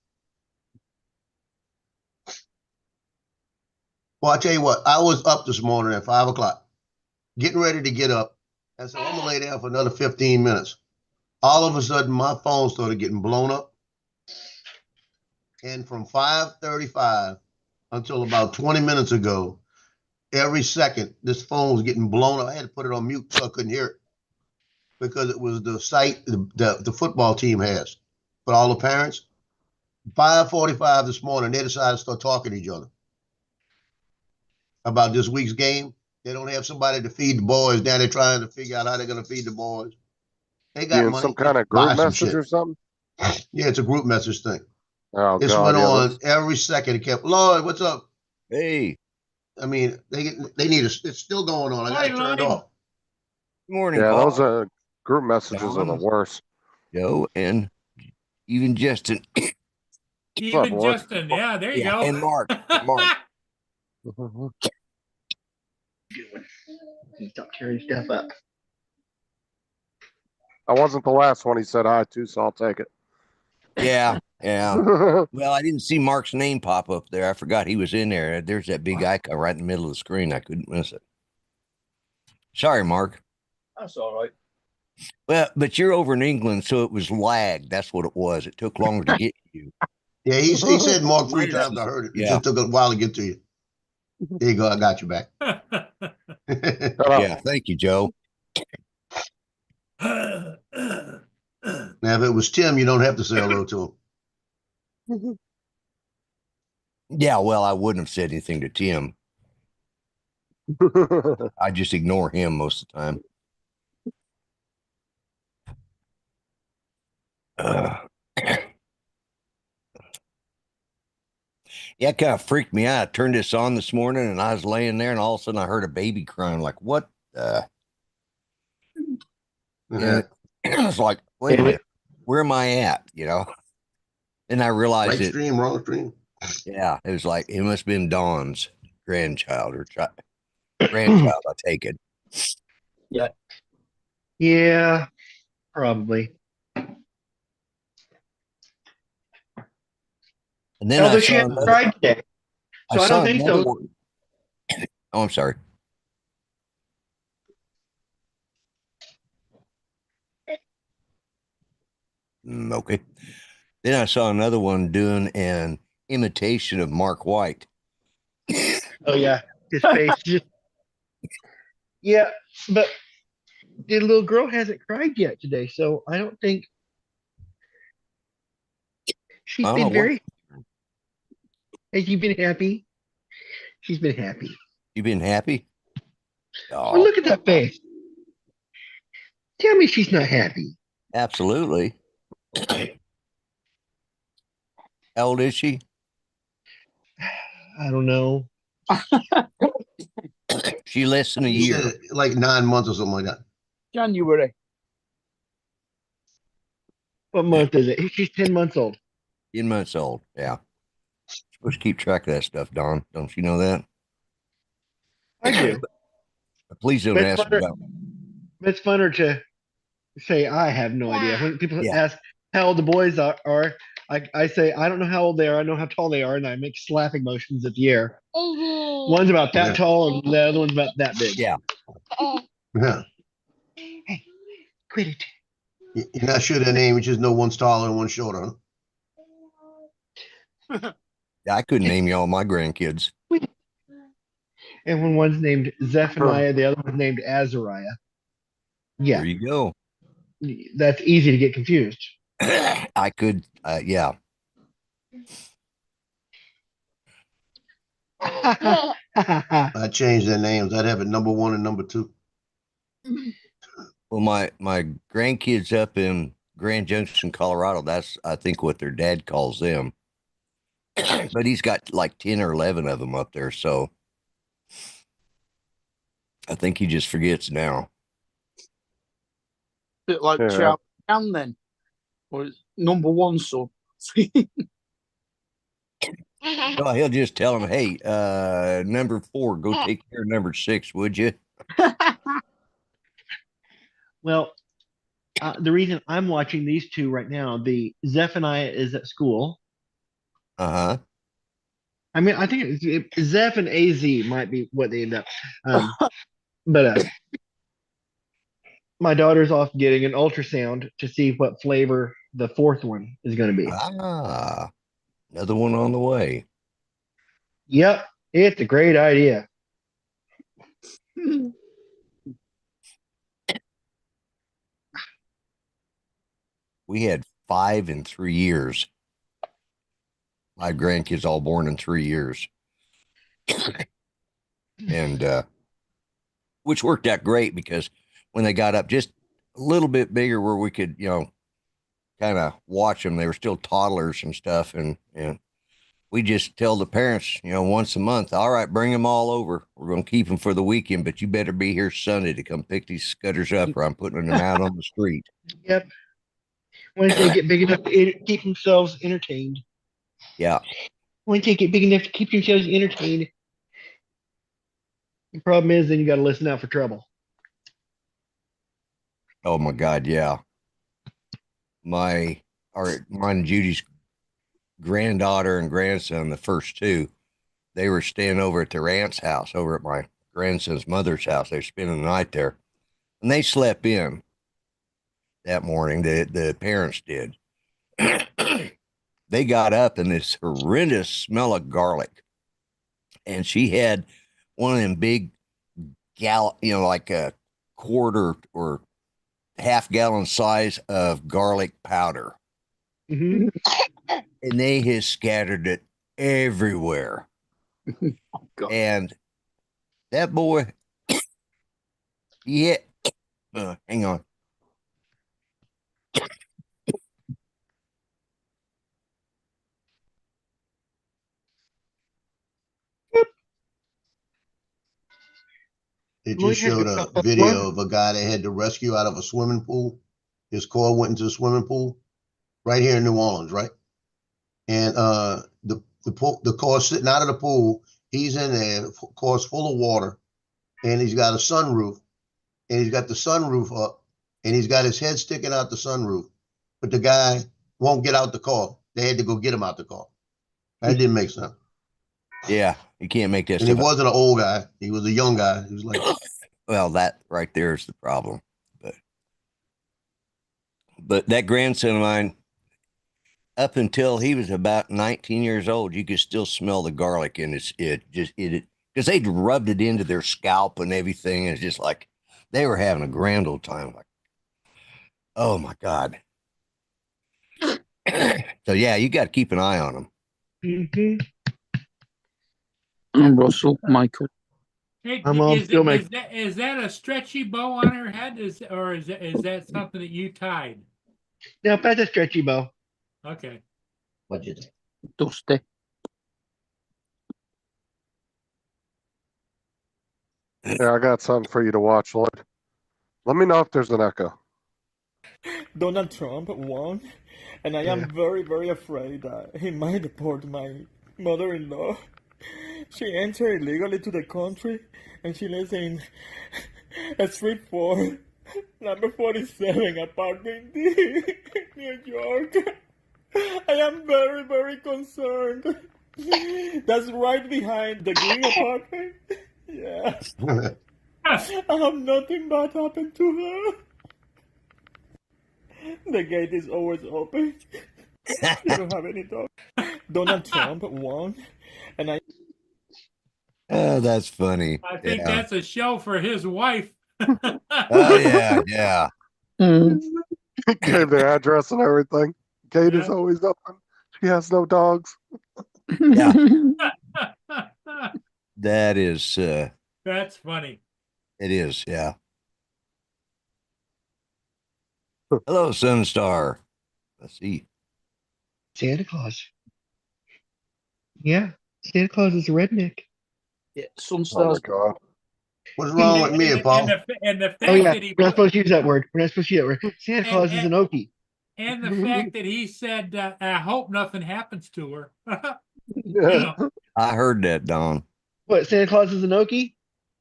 [SPEAKER 7] Well, I tell you what, I was up this morning at 5 o'clock, getting ready to get up. I said, I'm going to lay down for another 15 minutes. All of a sudden, my phone started getting blown up. And from 5:35 until about 20 minutes ago, every second, this phone was getting blown up. I had to put it on mute so I couldn't hear it because it was the site the football team has. But all the parents, 5:45 this morning, they decided to start talking to each other about this week's game. They don't have somebody to feed the boys. Now they're trying to figure out how they're going to feed the boys. They got
[SPEAKER 1] You in
[SPEAKER 7] money.
[SPEAKER 1] some kind of
[SPEAKER 7] Buy
[SPEAKER 1] group
[SPEAKER 7] some
[SPEAKER 1] message
[SPEAKER 7] shit.
[SPEAKER 1] or something?
[SPEAKER 7] Yeah, it's a group message thing.
[SPEAKER 1] Oh,
[SPEAKER 7] This
[SPEAKER 1] God,
[SPEAKER 7] went
[SPEAKER 1] yeah,
[SPEAKER 7] on every second. It kept, Lloyd, what's up?
[SPEAKER 8] Hey,
[SPEAKER 7] I mean, they need a, it's still going on. I got it
[SPEAKER 2] Hi,
[SPEAKER 7] turned
[SPEAKER 2] Lloyd.
[SPEAKER 7] off.
[SPEAKER 8] good morning,
[SPEAKER 1] yeah,
[SPEAKER 8] Paul,
[SPEAKER 1] those group messages are the
[SPEAKER 8] Don,
[SPEAKER 1] worst.
[SPEAKER 8] Joe, and even Justin.
[SPEAKER 2] Even
[SPEAKER 1] Lord?
[SPEAKER 2] Justin, yeah, there you
[SPEAKER 8] Yeah,
[SPEAKER 2] go.
[SPEAKER 8] and Mark. Mark.
[SPEAKER 6] Stop tearing stuff up.
[SPEAKER 1] I wasn't the last one he said hi to, so I'll take it.
[SPEAKER 8] Yeah, yeah. Well, I didn't see Mark's name pop up there. I forgot he was in there. There's that big icon right in the middle of the screen. I couldn't miss it. Sorry, Mark.
[SPEAKER 6] That's all right.
[SPEAKER 8] Well, but you're over in England, so it was lagged. That's what it was. It took longer to get you.
[SPEAKER 7] Yeah, he said Mark 3 times. I heard it. It
[SPEAKER 8] Yeah.
[SPEAKER 7] just took a while to get to you. There you go. I got you back.
[SPEAKER 8] Yeah, thank you, Joe.
[SPEAKER 7] Now, if it was Tim, you don't have to say hello to him.
[SPEAKER 8] Yeah, well, I wouldn't have said anything to Tim. I just ignore him most of the time. Yeah, it kind of freaked me out. I turned this on this morning and I was laying there and all of a sudden I heard a baby crying. Like, what?
[SPEAKER 7] Yeah.
[SPEAKER 8] And I was like, wait a minute, where am I at? You know? And I realized
[SPEAKER 7] Right
[SPEAKER 8] it.
[SPEAKER 7] stream, wrong stream.
[SPEAKER 8] Yeah, it was like, it must have been Dawn's grandchild or grandchild, I take it.
[SPEAKER 6] Yeah, probably.
[SPEAKER 8] And then
[SPEAKER 6] Although
[SPEAKER 8] I
[SPEAKER 6] she
[SPEAKER 8] saw
[SPEAKER 6] hasn't
[SPEAKER 8] another,
[SPEAKER 6] cried today, so I
[SPEAKER 8] saw
[SPEAKER 6] don't think
[SPEAKER 8] another
[SPEAKER 6] so.
[SPEAKER 8] one. Oh, I'm sorry. Okay. Then I saw another one doing an imitation of Mark White.
[SPEAKER 6] Oh yeah, his face just. Yeah, but the little girl hasn't cried yet today, so I don't think she's
[SPEAKER 8] I don't
[SPEAKER 6] been
[SPEAKER 8] know what.
[SPEAKER 6] very. Has she been happy? She's been happy.
[SPEAKER 8] You been happy?
[SPEAKER 6] Well,
[SPEAKER 8] Oh,
[SPEAKER 6] look at that face. Tell me she's not happy.
[SPEAKER 8] absolutely. How old is she?
[SPEAKER 6] I don't know.
[SPEAKER 8] She less than a
[SPEAKER 7] You
[SPEAKER 8] year.
[SPEAKER 7] said like 9 months or something like that.
[SPEAKER 5] January.
[SPEAKER 6] What month is it? She's 10 months old.
[SPEAKER 8] 10 months old. Yeah. Supposed to keep track of that stuff, Don. Don't you know that?
[SPEAKER 6] I do.
[SPEAKER 8] But please don't
[SPEAKER 6] But
[SPEAKER 8] ask
[SPEAKER 6] funner-
[SPEAKER 8] about.
[SPEAKER 6] It's funner to say I have no idea. When people
[SPEAKER 8] Yeah.
[SPEAKER 6] ask how old the boys are I say I don't know how old they are. I know how tall they are, and I make slapping motions at the air. One's about that
[SPEAKER 7] Yeah.
[SPEAKER 6] tall, and the other one's about that big.
[SPEAKER 8] Yeah.
[SPEAKER 7] Yeah.
[SPEAKER 6] Hey, quit it.
[SPEAKER 7] You're not sure their name, you just know one's taller and one's shorter, huh?
[SPEAKER 8] I couldn't name you all my grandkids.
[SPEAKER 6] And when one's named Zephaniah, the other one's named Azariah. Yeah,
[SPEAKER 8] There you go.
[SPEAKER 6] that's easy to get confused.
[SPEAKER 8] I could, yeah.
[SPEAKER 7] I changed their names. I'd have it number 1 and number 2.
[SPEAKER 8] Well, my grandkids up in Grand Junction, Colorado, that's, I think, what their dad calls them. But he's got like 10 or 11 of them up there. So I think he just forgets now.
[SPEAKER 5] Bit like
[SPEAKER 1] Yeah.
[SPEAKER 5] Charlie Chan then. Was number one son.
[SPEAKER 8] Well, he'll just tell him, hey, number 4, go take care of number 6, would you?
[SPEAKER 6] Well, the reason I'm watching these two right now, the Zephaniah is at school.
[SPEAKER 8] Uh-huh.
[SPEAKER 6] I mean, I think Zeph and AZ might be what they end up. But my daughter's off getting an ultrasound to see what flavor the fourth one is going to be.
[SPEAKER 8] Ah, another one on the way.
[SPEAKER 6] Yep, it's a great idea.
[SPEAKER 8] We had 5 in 3 years. My grandkids all born in 3 years. And which worked out great because when they got up just a little bit bigger where we could, kind of watch them, they were still toddlers and stuff. And we just tell the parents, once a month, all right, bring them all over. We're going to keep them for the weekend, but you better be here Sunday to come pick these scutters up or I'm putting them out on the street.
[SPEAKER 6] Yep. Once they get big enough to keep themselves entertained.
[SPEAKER 8] Yeah.
[SPEAKER 6] Once they get big enough to keep themselves entertained. The problem is then you got to listen out for trouble.
[SPEAKER 8] Oh my God. Yeah. Mine and Judy's granddaughter and grandson, the first two, they were staying over at their aunt's house, over at my grandson's mother's house. They were spending the night there and they slept in that morning. The parents did. They got up and this horrendous smell of garlic. And she had one of them big like a quarter or half-gallon size of garlic powder.
[SPEAKER 6] Mm-hmm.
[SPEAKER 8] and they has scattered it everywhere.
[SPEAKER 5] God.
[SPEAKER 8] And that boy, yeah, hang on.
[SPEAKER 7] It
[SPEAKER 6] Lloyd
[SPEAKER 7] just
[SPEAKER 6] had
[SPEAKER 7] showed
[SPEAKER 6] to
[SPEAKER 7] a
[SPEAKER 6] cut that
[SPEAKER 7] video
[SPEAKER 6] one.
[SPEAKER 7] of a guy that had to rescue out of a swimming pool. His car went into the swimming pool right here in New Orleans, right? And the car's sitting out of the pool. He's in there, the car's full of water, and he's got a sunroof, and he's got the sunroof up, and he's got his head sticking out the sunroof. But the guy won't get out the car. They had to go get him out the car. That didn't make sense.
[SPEAKER 8] Yeah, you can't make that
[SPEAKER 7] And he
[SPEAKER 8] stuff up.
[SPEAKER 7] wasn't an old guy. He was a young guy. He was like,
[SPEAKER 8] Well, that right there is the problem. But that grandson of mine, up until he was about 19 years old, you could still smell the garlic in his because they'd rubbed it into their scalp and everything. And it's just like they were having a grand old time. Like, oh my God. So yeah, you got to keep an eye on them.
[SPEAKER 6] Mhm.
[SPEAKER 5] And Russell, Michael.
[SPEAKER 2] Hey,
[SPEAKER 6] My mom still makes.
[SPEAKER 2] is that a stretchy bow on her head? Is that something that you tied?
[SPEAKER 6] Now that's a stretchy bow.
[SPEAKER 2] Okay.
[SPEAKER 7] "What'd you think?"
[SPEAKER 5] Dusty.
[SPEAKER 1] Yeah, I got something for you to watch, Lloyd. Let me know if there's an echo.
[SPEAKER 9] Donald Trump won, and I am very, very afraid that he might deport my mother-in-law. She entered illegally to the country, and she lives in Street 4, number 47, apartment D, New York. I am very, very concerned. That's right behind the green apartment. Yeah. I have nothing bad happened to her. The gate is always open. You don't have any dog. Donald Trump won, and I.
[SPEAKER 8] Oh, that's funny.
[SPEAKER 2] I think
[SPEAKER 8] Yeah.
[SPEAKER 2] that's a show for his wife.
[SPEAKER 8] Oh yeah, yeah.
[SPEAKER 5] Mm.
[SPEAKER 1] Gave the address and everything. Gate is
[SPEAKER 2] Yeah.
[SPEAKER 1] always open. She has no dogs.
[SPEAKER 8] Yeah. That is
[SPEAKER 2] That's funny.
[SPEAKER 8] it is, yeah. Hello, Sunstar. Let's see.
[SPEAKER 6] Santa Claus. Yeah, Santa Claus is a redneck.
[SPEAKER 5] Yeah,
[SPEAKER 1] Oh my
[SPEAKER 5] Sunstar's
[SPEAKER 1] God.
[SPEAKER 7] What's wrong with me, Paul?
[SPEAKER 2] And the fact
[SPEAKER 6] Oh yeah,
[SPEAKER 2] that he
[SPEAKER 6] we're not supposed to use that word. We're not supposed to use that word. Santa
[SPEAKER 2] And-
[SPEAKER 6] Claus is an Okie.
[SPEAKER 2] and the fact that he said, "I hope nothing happens to her."
[SPEAKER 1] Yeah.
[SPEAKER 8] I heard that, Don.
[SPEAKER 6] What? Santa Claus is an Okie?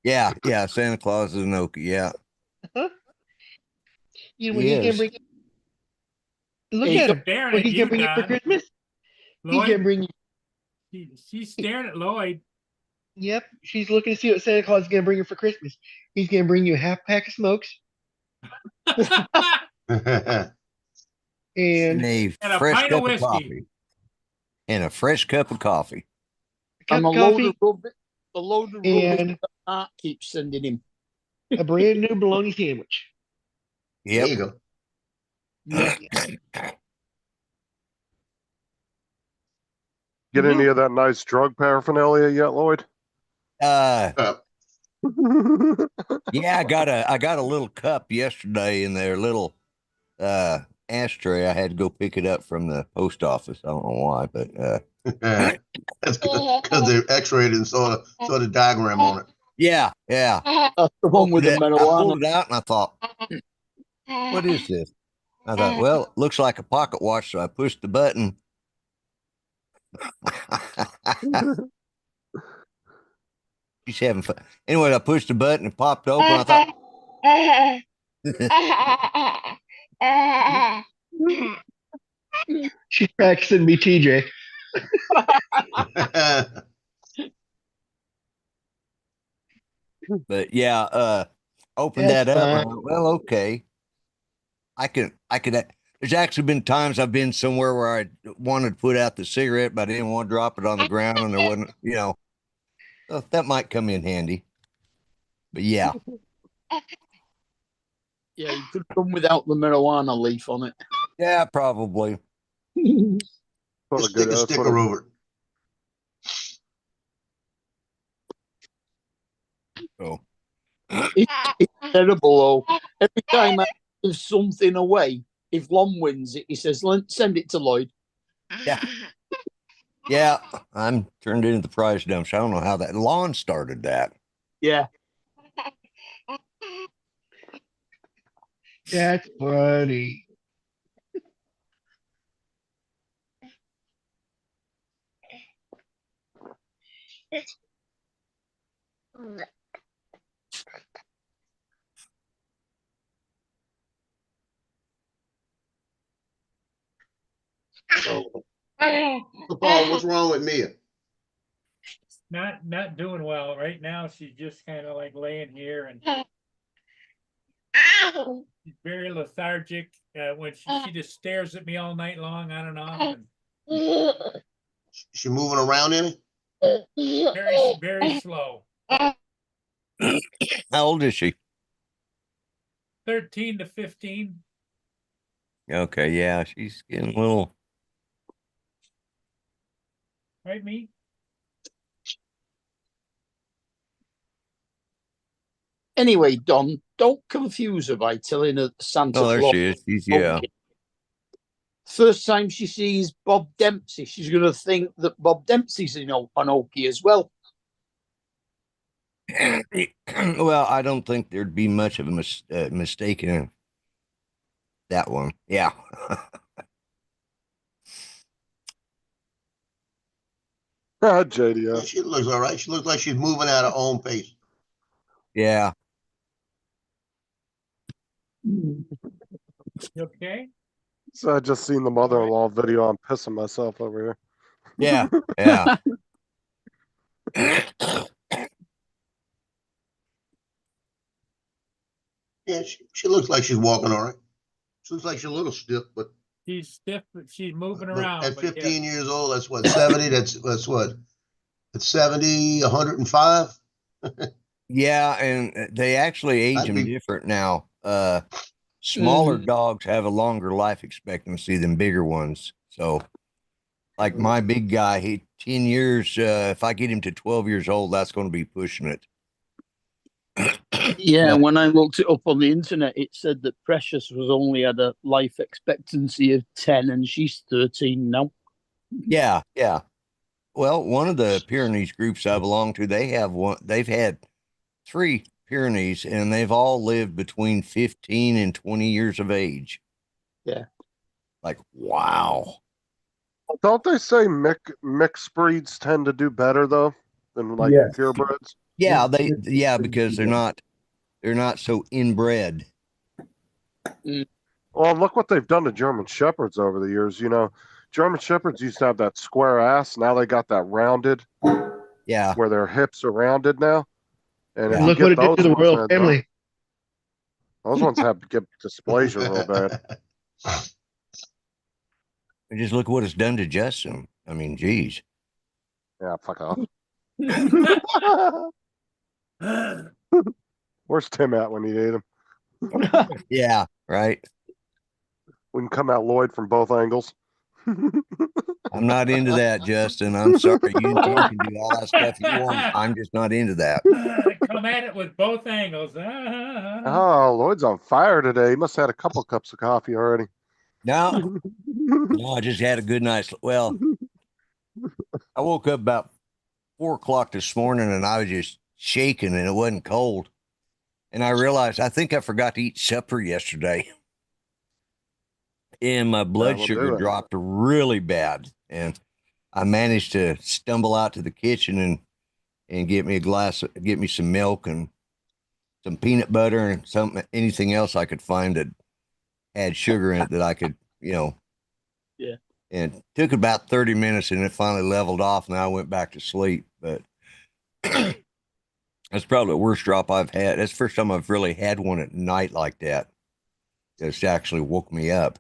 [SPEAKER 8] Yeah, yeah. Santa Claus is an Okie. Yeah.
[SPEAKER 6] You know what
[SPEAKER 8] He
[SPEAKER 6] he's gonna
[SPEAKER 8] is.
[SPEAKER 6] bring? Look
[SPEAKER 5] He's
[SPEAKER 6] at him.
[SPEAKER 2] staring
[SPEAKER 6] What
[SPEAKER 2] at
[SPEAKER 6] he's
[SPEAKER 2] you,
[SPEAKER 6] gonna bring you for
[SPEAKER 2] Don.
[SPEAKER 6] Christmas? He's gonna
[SPEAKER 2] Lloyd,
[SPEAKER 6] bring you.
[SPEAKER 2] she's staring at Lloyd.
[SPEAKER 6] Yep, she's looking to see what Santa Claus is gonna bring her for Christmas. He's gonna bring you a half pack of smokes
[SPEAKER 8] And
[SPEAKER 6] and
[SPEAKER 8] a
[SPEAKER 2] And a
[SPEAKER 8] fresh
[SPEAKER 2] pint
[SPEAKER 8] cup
[SPEAKER 2] of
[SPEAKER 8] of
[SPEAKER 2] whiskey.
[SPEAKER 8] coffee. And a fresh cup of coffee.
[SPEAKER 6] a cup
[SPEAKER 5] and a
[SPEAKER 6] of
[SPEAKER 5] load
[SPEAKER 6] coffee
[SPEAKER 5] of rubbish. A load of rubbish
[SPEAKER 6] and
[SPEAKER 5] that Art keeps sending him.
[SPEAKER 6] a brand new bologna sandwich.
[SPEAKER 7] There you
[SPEAKER 8] Yep.
[SPEAKER 7] go.
[SPEAKER 5] Yeah.
[SPEAKER 1] Get any of that nice drug paraphernalia yet, Lloyd?
[SPEAKER 8] Yeah, I got a little cup yesterday in their little ashtray. I had to go pick it up from the post office. I don't know why, but
[SPEAKER 7] That's because they x-rayed it and saw the diagram on it.
[SPEAKER 8] yeah.
[SPEAKER 5] That's the one with the
[SPEAKER 8] I
[SPEAKER 5] marijuana.
[SPEAKER 8] pulled it out and I thought, what is this? I thought, well, it looks like a pocket watch, so I pushed the button. She's having fun. Anyway, I pushed the button and popped open. I thought,
[SPEAKER 6] She's practicing me, TJ.
[SPEAKER 8] but yeah, opened
[SPEAKER 6] That's
[SPEAKER 8] that up.
[SPEAKER 6] fine.
[SPEAKER 8] And I went, well, okay. I could. There's actually been times I've been somewhere where I wanted to put out the cigarette, but I didn't want to drop it on the ground, and there wasn't, so that might come in handy. But yeah,
[SPEAKER 5] Yeah, you could come without the marijuana leaf on it.
[SPEAKER 8] yeah, probably.
[SPEAKER 1] Put a
[SPEAKER 7] Just
[SPEAKER 1] good,
[SPEAKER 7] stick a
[SPEAKER 1] let's put
[SPEAKER 7] sticker over it.
[SPEAKER 8] So
[SPEAKER 5] It's terrible though. Every time I give something away, if Lon wins it, he says, "Send it to Lloyd."
[SPEAKER 8] yeah, yeah, I'm turned into the prize dump. So I don't know how that lawn started that.
[SPEAKER 5] Yeah.
[SPEAKER 6] That's funny.
[SPEAKER 7] So, Paul, what's wrong with Mia?
[SPEAKER 2] Not doing well. Right now, she's just kind of like laying here and she's very lethargic. When she just stares at me all night long, on and off, and
[SPEAKER 7] She moving around any?
[SPEAKER 2] very slow.
[SPEAKER 8] How old is she?
[SPEAKER 2] 13 to 15.
[SPEAKER 8] Okay, yeah, she's getting a little.
[SPEAKER 2] Right, me?
[SPEAKER 5] Anyway, Don, don't confuse her by telling her Santa
[SPEAKER 8] Oh, there
[SPEAKER 5] Claus.
[SPEAKER 8] she is. She's yeah.
[SPEAKER 5] First time she sees Bob Dempsey, she's going to think that Bob Dempsey's an Okie as well.
[SPEAKER 8] Well, I don't think there'd be much of a mistake in that one. Yeah.
[SPEAKER 7] Yeah,
[SPEAKER 1] JDS.
[SPEAKER 7] she looks all right. She looks like she's moving at her own pace.
[SPEAKER 8] Yeah.
[SPEAKER 2] You okay?
[SPEAKER 1] So I just seen the mother-in-law video. I'm pissing myself over here.
[SPEAKER 8] Yeah. Yeah.
[SPEAKER 7] Yeah, she looks like she's walking all right. She looks like she's a little stiff, but
[SPEAKER 2] She's stiff, but she's moving
[SPEAKER 7] but
[SPEAKER 2] around.
[SPEAKER 7] at
[SPEAKER 2] But yeah.
[SPEAKER 7] 15 years old, that's what, 70? That's what? At 70, 105?
[SPEAKER 8] Yeah, and they actually age
[SPEAKER 7] I'd
[SPEAKER 8] them
[SPEAKER 7] be-
[SPEAKER 8] different now. Smaller dogs have a longer life expectancy than bigger ones. So, like my big guy, he 10 years. If I get him to 12 years old, that's going to be pushing it.
[SPEAKER 5] Yeah,
[SPEAKER 8] But-
[SPEAKER 5] when I looked it up on the internet, it said that Precious was only had a life expectancy of 10 and she's 13 now.
[SPEAKER 8] Yeah, yeah. Well, one of the Pyrenees groups I belong to, they have one. They've had 3 Pyrenees, and they've all lived between 15 and 20 years of age.
[SPEAKER 5] Yeah.
[SPEAKER 8] Like, wow.
[SPEAKER 1] Don't they say mixed breeds tend to do better though than like
[SPEAKER 10] Yes.
[SPEAKER 1] purebreds?
[SPEAKER 8] Yeah,
[SPEAKER 10] Yeah.
[SPEAKER 8] because they're not so inbred.
[SPEAKER 1] Well, look what they've done to German Shepherds over the years. You know, German Shepherds used to have that square ass. Now they got that rounded,
[SPEAKER 8] Yeah.
[SPEAKER 1] where their hips are rounded now. And if
[SPEAKER 8] Yeah.
[SPEAKER 1] you
[SPEAKER 6] Look
[SPEAKER 1] get
[SPEAKER 6] what it did
[SPEAKER 1] those
[SPEAKER 6] to the
[SPEAKER 1] ones,
[SPEAKER 6] royal
[SPEAKER 1] man,
[SPEAKER 6] family.
[SPEAKER 1] those ones have to get dysplasia real bad.
[SPEAKER 8] And just look what it's done to Justin. I mean, geez.
[SPEAKER 1] Yeah, fuck off. Where's Tim at when you need him?
[SPEAKER 8] Yeah, right.
[SPEAKER 1] We can come at Lloyd from both angles.
[SPEAKER 8] I'm not into that, Justin. I'm sorry. You can do all that stuff you want. I'm just not into that.
[SPEAKER 2] Come at it with both angles.
[SPEAKER 1] Oh, Lloyd's on fire today. He must have had a couple cups of coffee already.
[SPEAKER 8] No, I just had a good night's. Well, I woke up about 4 o'clock this morning and I was just shaking and it wasn't cold. And I realized I think I forgot to eat supper yesterday. And my blood
[SPEAKER 1] we'll
[SPEAKER 8] sugar
[SPEAKER 1] do it.
[SPEAKER 8] dropped really bad. And I managed to stumble out to the kitchen and get me some milk and some peanut butter and anything else I could find that had sugar in it that I could,
[SPEAKER 5] Yeah.
[SPEAKER 8] And it took about 30 minutes and it finally leveled off and I went back to sleep. But that's probably the worst drop I've had. That's the first time I've really had one at night like that. It's actually woke me up.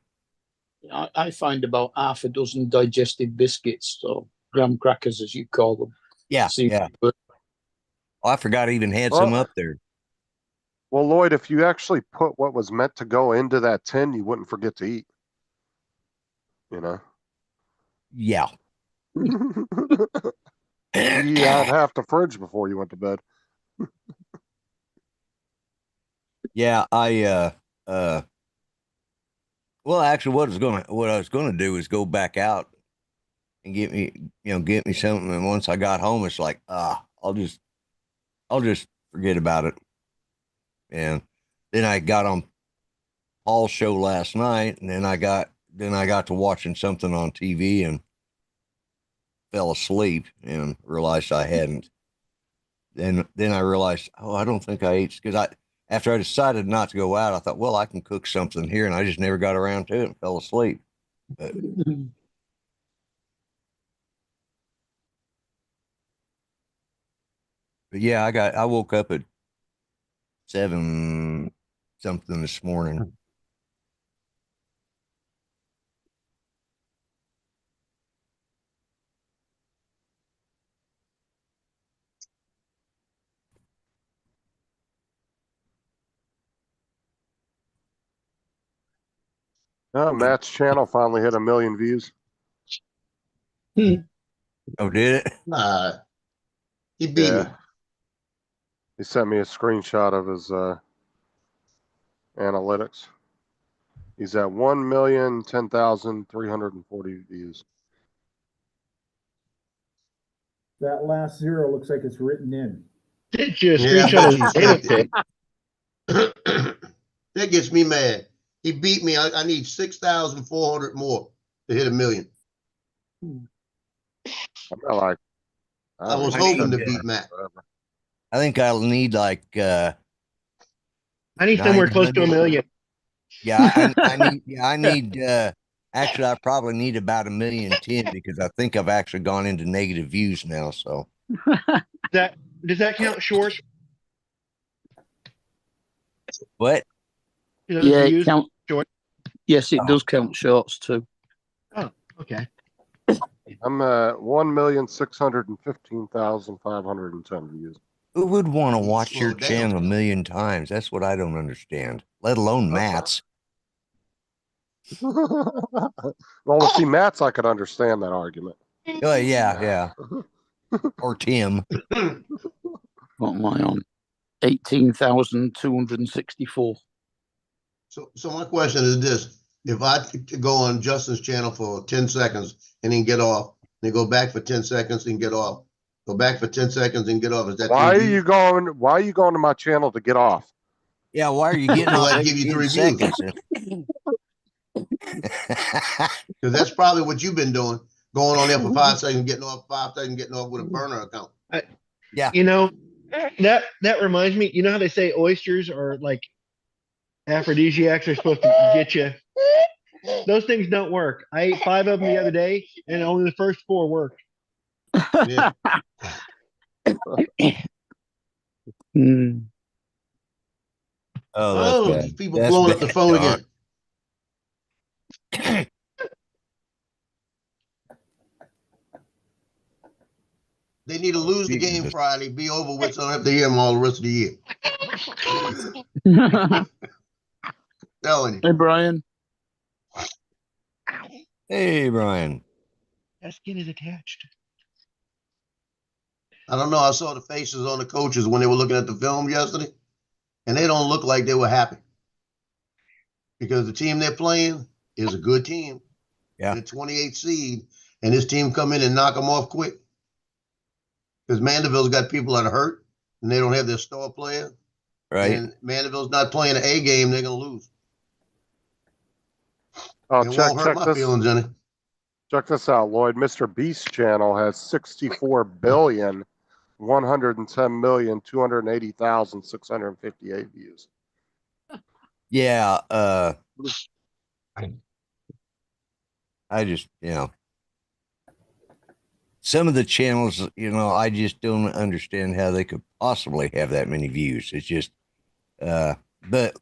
[SPEAKER 5] I find about half a dozen digestive biscuits, or graham crackers as you call them.
[SPEAKER 8] Yeah.
[SPEAKER 5] seem
[SPEAKER 8] Yeah.
[SPEAKER 5] to work.
[SPEAKER 8] Oh, I forgot I even had some
[SPEAKER 1] Oh.
[SPEAKER 8] up there.
[SPEAKER 1] Well, Lloyd, if you actually put what was meant to go into that tin, you wouldn't forget to eat. You know?
[SPEAKER 8] Yeah.
[SPEAKER 1] You had half the fridge before you went to bed.
[SPEAKER 8] Yeah, well, actually, what I was gonna do is go back out and get me something. And once I got home, it's like, I'll just forget about it. And then I got on Paul's show last night, and then I got to watching something on TV and fell asleep and realized I hadn't. Then I realized, oh, I don't think I ate, because after I decided not to go out, I thought, well, I can cook something here, and I just never got around to it and fell asleep. But yeah, I woke up at 7 something this morning.
[SPEAKER 1] Matt's channel finally hit 1 million views.
[SPEAKER 8] Oh, did it?
[SPEAKER 7] He beat me.
[SPEAKER 1] Yeah. He sent me a screenshot of his analytics. He's at 1,010,340 views.
[SPEAKER 10] That last zero looks like it's written in.
[SPEAKER 6] Did you a
[SPEAKER 7] Yeah, I
[SPEAKER 6] screenshot
[SPEAKER 7] bet
[SPEAKER 6] of
[SPEAKER 7] you
[SPEAKER 6] Dana
[SPEAKER 7] faked
[SPEAKER 6] pic?
[SPEAKER 7] it. That gets me mad. He beat me. I need 6,400 more to hit 1 million.
[SPEAKER 1] I'm not like,
[SPEAKER 7] I was
[SPEAKER 1] don't
[SPEAKER 7] hoping
[SPEAKER 1] know.
[SPEAKER 7] to beat Matt.
[SPEAKER 8] I think I'll need like
[SPEAKER 6] I need somewhere close to 1 million.
[SPEAKER 8] Yeah, I need actually I probably need about 1,010,000 because I think I've actually gone into negative views now. So
[SPEAKER 6] Does that count short?
[SPEAKER 8] what?
[SPEAKER 6] You know,
[SPEAKER 5] Yeah, it
[SPEAKER 6] views
[SPEAKER 5] count.
[SPEAKER 6] short.
[SPEAKER 5] Yes, it
[SPEAKER 8] Oh.
[SPEAKER 5] does count shorts too.
[SPEAKER 6] Oh, okay.
[SPEAKER 1] I'm at 1,615,510 views.
[SPEAKER 8] Who would want to
[SPEAKER 7] You
[SPEAKER 8] watch your
[SPEAKER 7] slowed down.
[SPEAKER 8] channel 1,000,000 times? That's what I don't understand. Let alone Matt's.
[SPEAKER 1] Well, see, Matt's, I could understand that argument.
[SPEAKER 8] Oh yeah. Or Tim.
[SPEAKER 5] What am I on? 18,264.
[SPEAKER 7] So my question is this: if I could go on Justin's channel for 10 seconds and then get off, then go back for 10 seconds and get off, go back for 10 seconds and get off, is that
[SPEAKER 1] Why are
[SPEAKER 7] 3
[SPEAKER 1] you
[SPEAKER 7] views?
[SPEAKER 1] why are you going to my channel to get off?
[SPEAKER 8] Yeah, why are you getting
[SPEAKER 7] Will
[SPEAKER 8] off
[SPEAKER 7] that
[SPEAKER 8] every
[SPEAKER 7] give you
[SPEAKER 8] 10
[SPEAKER 7] 3 views?
[SPEAKER 8] seconds?
[SPEAKER 7] Because that's probably what you've been doing, going on there for 5 seconds, getting off 5 seconds, getting off with a burner account.
[SPEAKER 8] Yeah.
[SPEAKER 6] You know, that reminds me, you know how they say oysters are like aphrodisiacs are supposed to get you? Those things don't work. I ate 5 of them the other day and only the first 4 worked.
[SPEAKER 7] Yeah.
[SPEAKER 5] Mm.
[SPEAKER 8] Oh, that's
[SPEAKER 7] Oh,
[SPEAKER 8] bad.
[SPEAKER 7] these people
[SPEAKER 8] That's
[SPEAKER 7] blowing up the
[SPEAKER 8] bad,
[SPEAKER 7] phone
[SPEAKER 8] Doc.
[SPEAKER 7] again. They need to lose the game
[SPEAKER 8] Jesus.
[SPEAKER 7] Friday, be over with, so I don't have to hear them all the rest of the year. Telling you.
[SPEAKER 5] Hey, Brian.
[SPEAKER 8] Hey, Brian.
[SPEAKER 6] That skin is attached.
[SPEAKER 7] I don't know. I saw the faces on the coaches when they were looking at the film yesterday, and they don't look like they were happy because the team they're playing is a good team.
[SPEAKER 8] Yeah.
[SPEAKER 7] They're 28 seed, and this team come in and knock them off quick because Mandeville's got people that are hurt, and they don't have their star player.
[SPEAKER 8] Right.
[SPEAKER 7] And Mandeville's not playing an A game; they're gonna lose.
[SPEAKER 1] Oh,
[SPEAKER 7] It won't hurt my feelings any.
[SPEAKER 1] Check this out, Lloyd. Mr. Beast channel has 64,110,280,658 views.
[SPEAKER 8] Yeah. I just, some of the channels, I just don't understand how they could possibly have that many views. It's just, but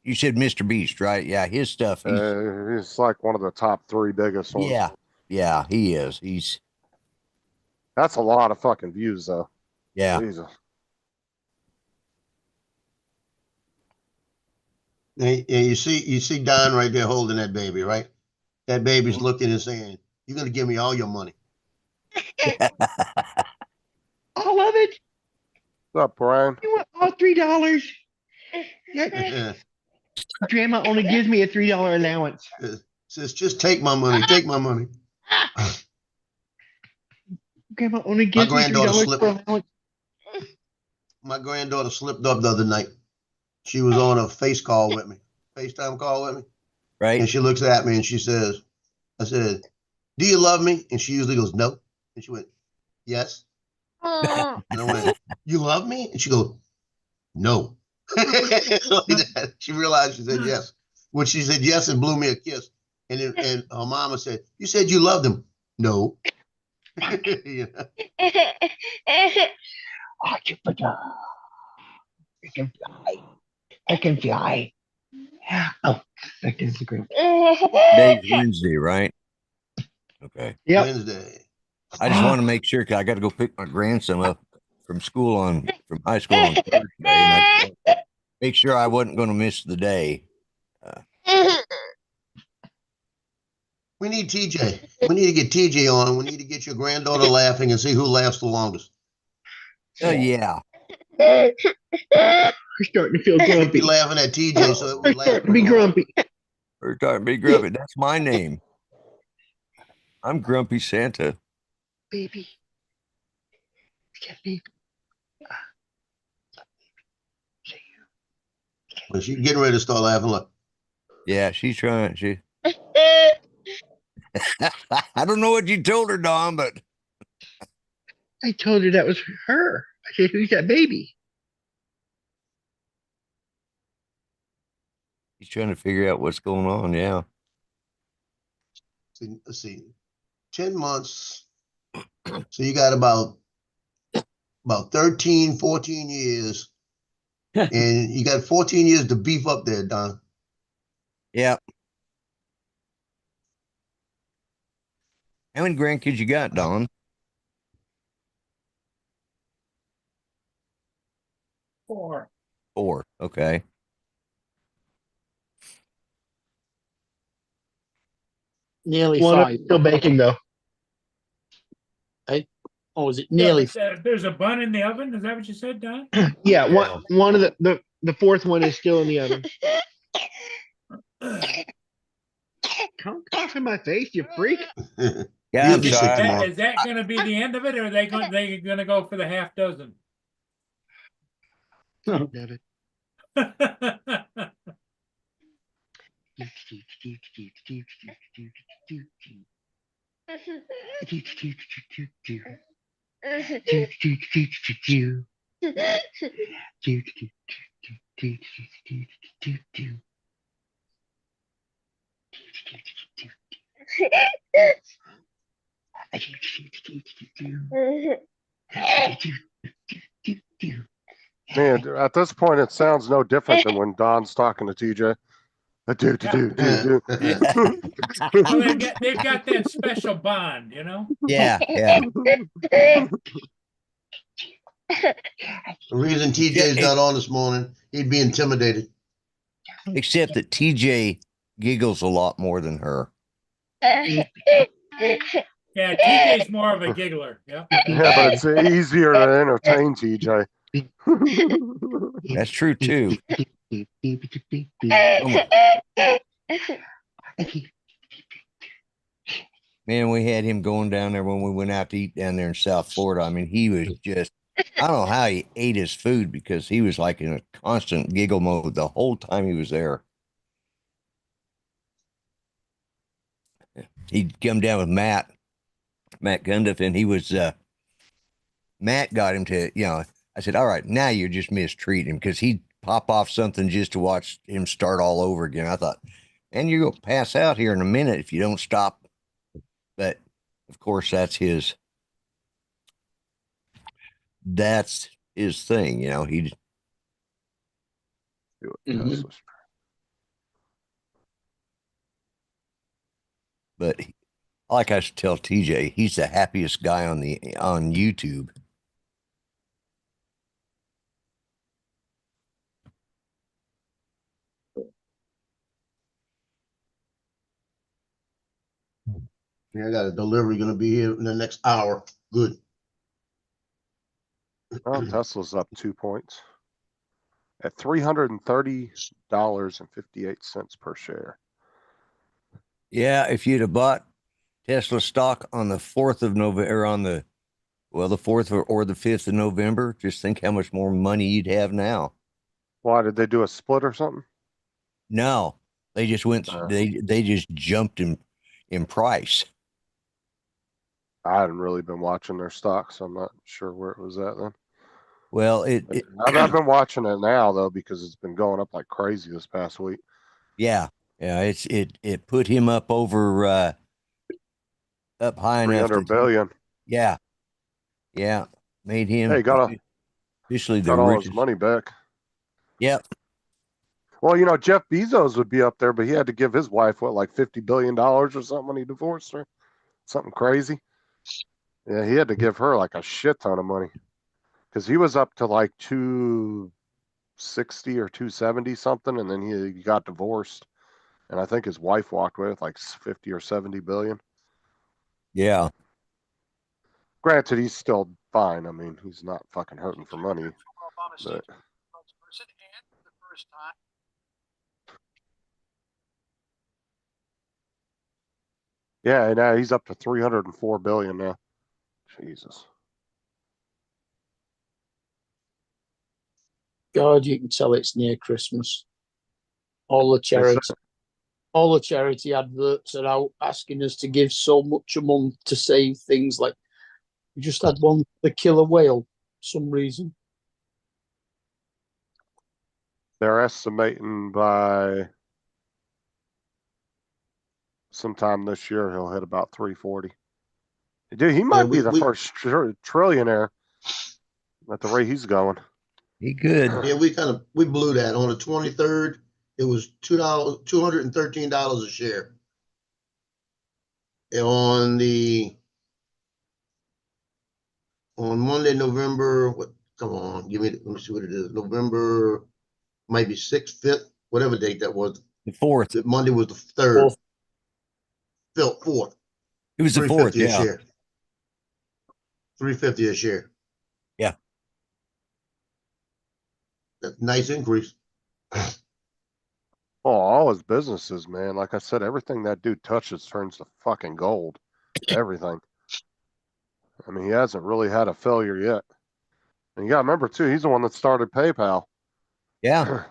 [SPEAKER 8] you said Mr. Beast, right? Yeah, his stuff.
[SPEAKER 1] He's like one of the top 3 biggest ones.
[SPEAKER 8] Yeah, he is.
[SPEAKER 1] That's a lot of fucking views, though.
[SPEAKER 8] Yeah.
[SPEAKER 1] Jesus.
[SPEAKER 7] And you see Don right there holding that baby, right? That baby's looking and saying, You're gonna give me all your money.
[SPEAKER 6] All of it?
[SPEAKER 1] What's up, Brian?
[SPEAKER 6] You want all $3? Yeah, Grandma only gives me a $3 allowance.
[SPEAKER 7] Says, just take my money. Take my money.
[SPEAKER 6] Grandma only gives me
[SPEAKER 7] granddaughter
[SPEAKER 6] $3
[SPEAKER 7] slipped.
[SPEAKER 6] for allowance.
[SPEAKER 7] My granddaughter slipped up the other night. She was on a FaceTime with me, and
[SPEAKER 8] Right?
[SPEAKER 7] she looks at me and she says, I said, do you love me? And she usually goes, no. And she went, yes. And I went, you love me? And she goes, no. Like that. She realized she said yes. When she said yes, and blew me a kiss. And her mama said, you said you loved him. No. You know?
[SPEAKER 6] I can fly. I can fly. I can fly. Oh, back to Instagram.
[SPEAKER 8] Today's Wednesday, right? Okay.
[SPEAKER 6] Yep.
[SPEAKER 7] Wednesday.
[SPEAKER 8] I just want to make sure because I got to go pick my grandson up from high school on Thursday, and I just wanted to make sure I wasn't going to miss the day.
[SPEAKER 7] We need TJ. We need to get TJ on. We need to get your granddaughter laughing and see who laughs the longest.
[SPEAKER 8] Oh yeah.
[SPEAKER 6] We're starting to feel
[SPEAKER 7] Be
[SPEAKER 6] grumpy.
[SPEAKER 7] laughing at TJ so it
[SPEAKER 6] We're
[SPEAKER 7] would laugh.
[SPEAKER 6] starting to be grumpy.
[SPEAKER 8] We're talking Big Grumpy. That's my name. I'm Grumpy Santa.
[SPEAKER 6] Baby. Baby.
[SPEAKER 7] When she's getting ready to start laughing, look.
[SPEAKER 8] Yeah, she's trying. She. I don't know what you told her, Don, but
[SPEAKER 6] I told her that was her. I said, who's that baby?
[SPEAKER 8] she's trying to figure out what's going on. Yeah.
[SPEAKER 7] Let's see. 10 months. So you got about 13, 14 years. And you got 14 years to beef up there, Don.
[SPEAKER 8] Yeah. How many grandkids you got, Don?
[SPEAKER 2] 4.
[SPEAKER 8] 4. Okay.
[SPEAKER 5] Nearly
[SPEAKER 6] One of
[SPEAKER 5] 5.
[SPEAKER 6] still baking though.
[SPEAKER 5] Or is it nearly?
[SPEAKER 2] There's a bun in the oven. Is that what you said, Don?
[SPEAKER 6] Yeah, one of the fourth one is still in the oven. Don't cough in my face, you freak.
[SPEAKER 8] Yeah,
[SPEAKER 7] You'll
[SPEAKER 8] I'm
[SPEAKER 7] be sick
[SPEAKER 8] sorry.
[SPEAKER 7] tomorrow.
[SPEAKER 2] Is that going to be the end of it, or are they going to go for the half dozen?
[SPEAKER 6] Damn it.
[SPEAKER 1] Man, at this point, it sounds no different than when Don's talking to TJ. Do.
[SPEAKER 2] Well, they've got that special bond, you know.
[SPEAKER 8] Yeah.
[SPEAKER 7] The reason TJ's not on this morning, he'd be intimidated.
[SPEAKER 8] Except that TJ giggles a lot more than her.
[SPEAKER 2] Yeah, TJ's more of a giggler. Yeah.
[SPEAKER 1] Yeah, but it's easier to entertain TJ.
[SPEAKER 8] That's true too. Man, we had him going down there when we went out to eat down there in South Florida. I mean, he was just, I don't know how he ate his food because he was like in a constant giggle mode the whole time he was there. He'd come down with Matt Gundiff, and he was, Matt got him to, I said, all right, now you're just mistreating him because he'd pop off something just to watch him start all over again. I thought, and you're going to pass out here in a minute if you don't stop. But of course, that's his thing, he But like I should tell TJ, he's the happiest guy on YouTube.
[SPEAKER 7] Yeah, I got a delivery gonna be here in the next hour. Good.
[SPEAKER 1] Well, Tesla's up 2 points at $330.58 per share.
[SPEAKER 8] Yeah, if you'd have bought Tesla stock on the 4th of November, or on the 4th or the 5th of November, just think how much more money you'd have now.
[SPEAKER 1] Why did they do a split or something?
[SPEAKER 8] No, they just went, they just jumped in price.
[SPEAKER 1] I hadn't really been watching their stocks, so I'm not sure where it was at then.
[SPEAKER 8] Well,
[SPEAKER 1] I've been watching it now though because it's been going up like crazy this past week.
[SPEAKER 8] yeah, it put him up over up high enough.
[SPEAKER 1] 300 billion.
[SPEAKER 8] Yeah, made him
[SPEAKER 1] Hey, got
[SPEAKER 8] officially the
[SPEAKER 1] all
[SPEAKER 8] richest.
[SPEAKER 1] his money back.
[SPEAKER 8] Yep.
[SPEAKER 1] Well, you know, Jeff Bezos would be up there, but he had to give his wife like $50 billion or something when he divorced her. Something crazy. Yeah, he had to give her like a shit ton of money because he was up to like 260 or 270 something, and then he got divorced, and I think his wife walked away with like 50 or 70 billion.
[SPEAKER 8] Yeah.
[SPEAKER 1] Granted, he's still fine. I mean, he's not fucking hurting for money. But... yeah, and now he's up to 304 billion now. Jesus.
[SPEAKER 5] God, you can tell it's near Christmas. All the charity adverts are out asking us to give so much a month to save things like we just had one, the killer whale, for some reason.
[SPEAKER 1] They're estimating by sometime this year he'll hit about 340. Dude, he might be the first trillionaire at the rate he's going.
[SPEAKER 8] He could.
[SPEAKER 7] Yeah, we blew that on the 23rd. It was $213 a share. And on Monday, November, come on, let me see what it is. November might be 6th, 5th, whatever date that was.
[SPEAKER 8] The 4th.
[SPEAKER 7] Monday was the 3rd. 4th.
[SPEAKER 8] It was the 4th, yeah.
[SPEAKER 7] Share. $350 a share.
[SPEAKER 8] Yeah.
[SPEAKER 7] That's a nice increase.
[SPEAKER 1] Oh, all his businesses, man. Like I said, everything that dude touches turns to fucking gold. Everything. I mean, he hasn't really had a failure yet. And you got to remember, too, he's the one that started PayPal.
[SPEAKER 8] Yeah.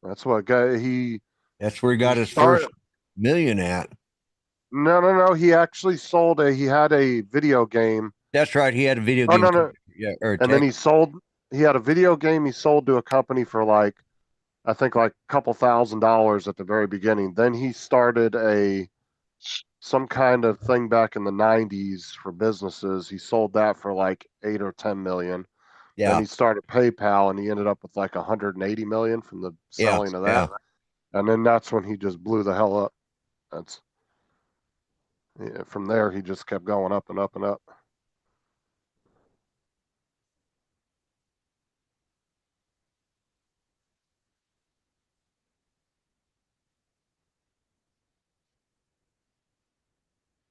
[SPEAKER 1] That's what
[SPEAKER 8] that's where he got his first million at.
[SPEAKER 1] No. He actually he had a video game.
[SPEAKER 8] That's right. He had a video game.
[SPEAKER 1] No.
[SPEAKER 8] Yeah.
[SPEAKER 1] And then he had a video game he sold to a company for like, I think like a couple $1,000s at the very beginning. Then he started some kind of thing back in the 90s for businesses. He sold that for like 8 or 10 million.
[SPEAKER 8] Yeah.
[SPEAKER 1] Then he started PayPal and he ended up with like 180 million from the selling of that. Yeah. And then that's when he just blew the hell up. From there, he just kept going up and up and up.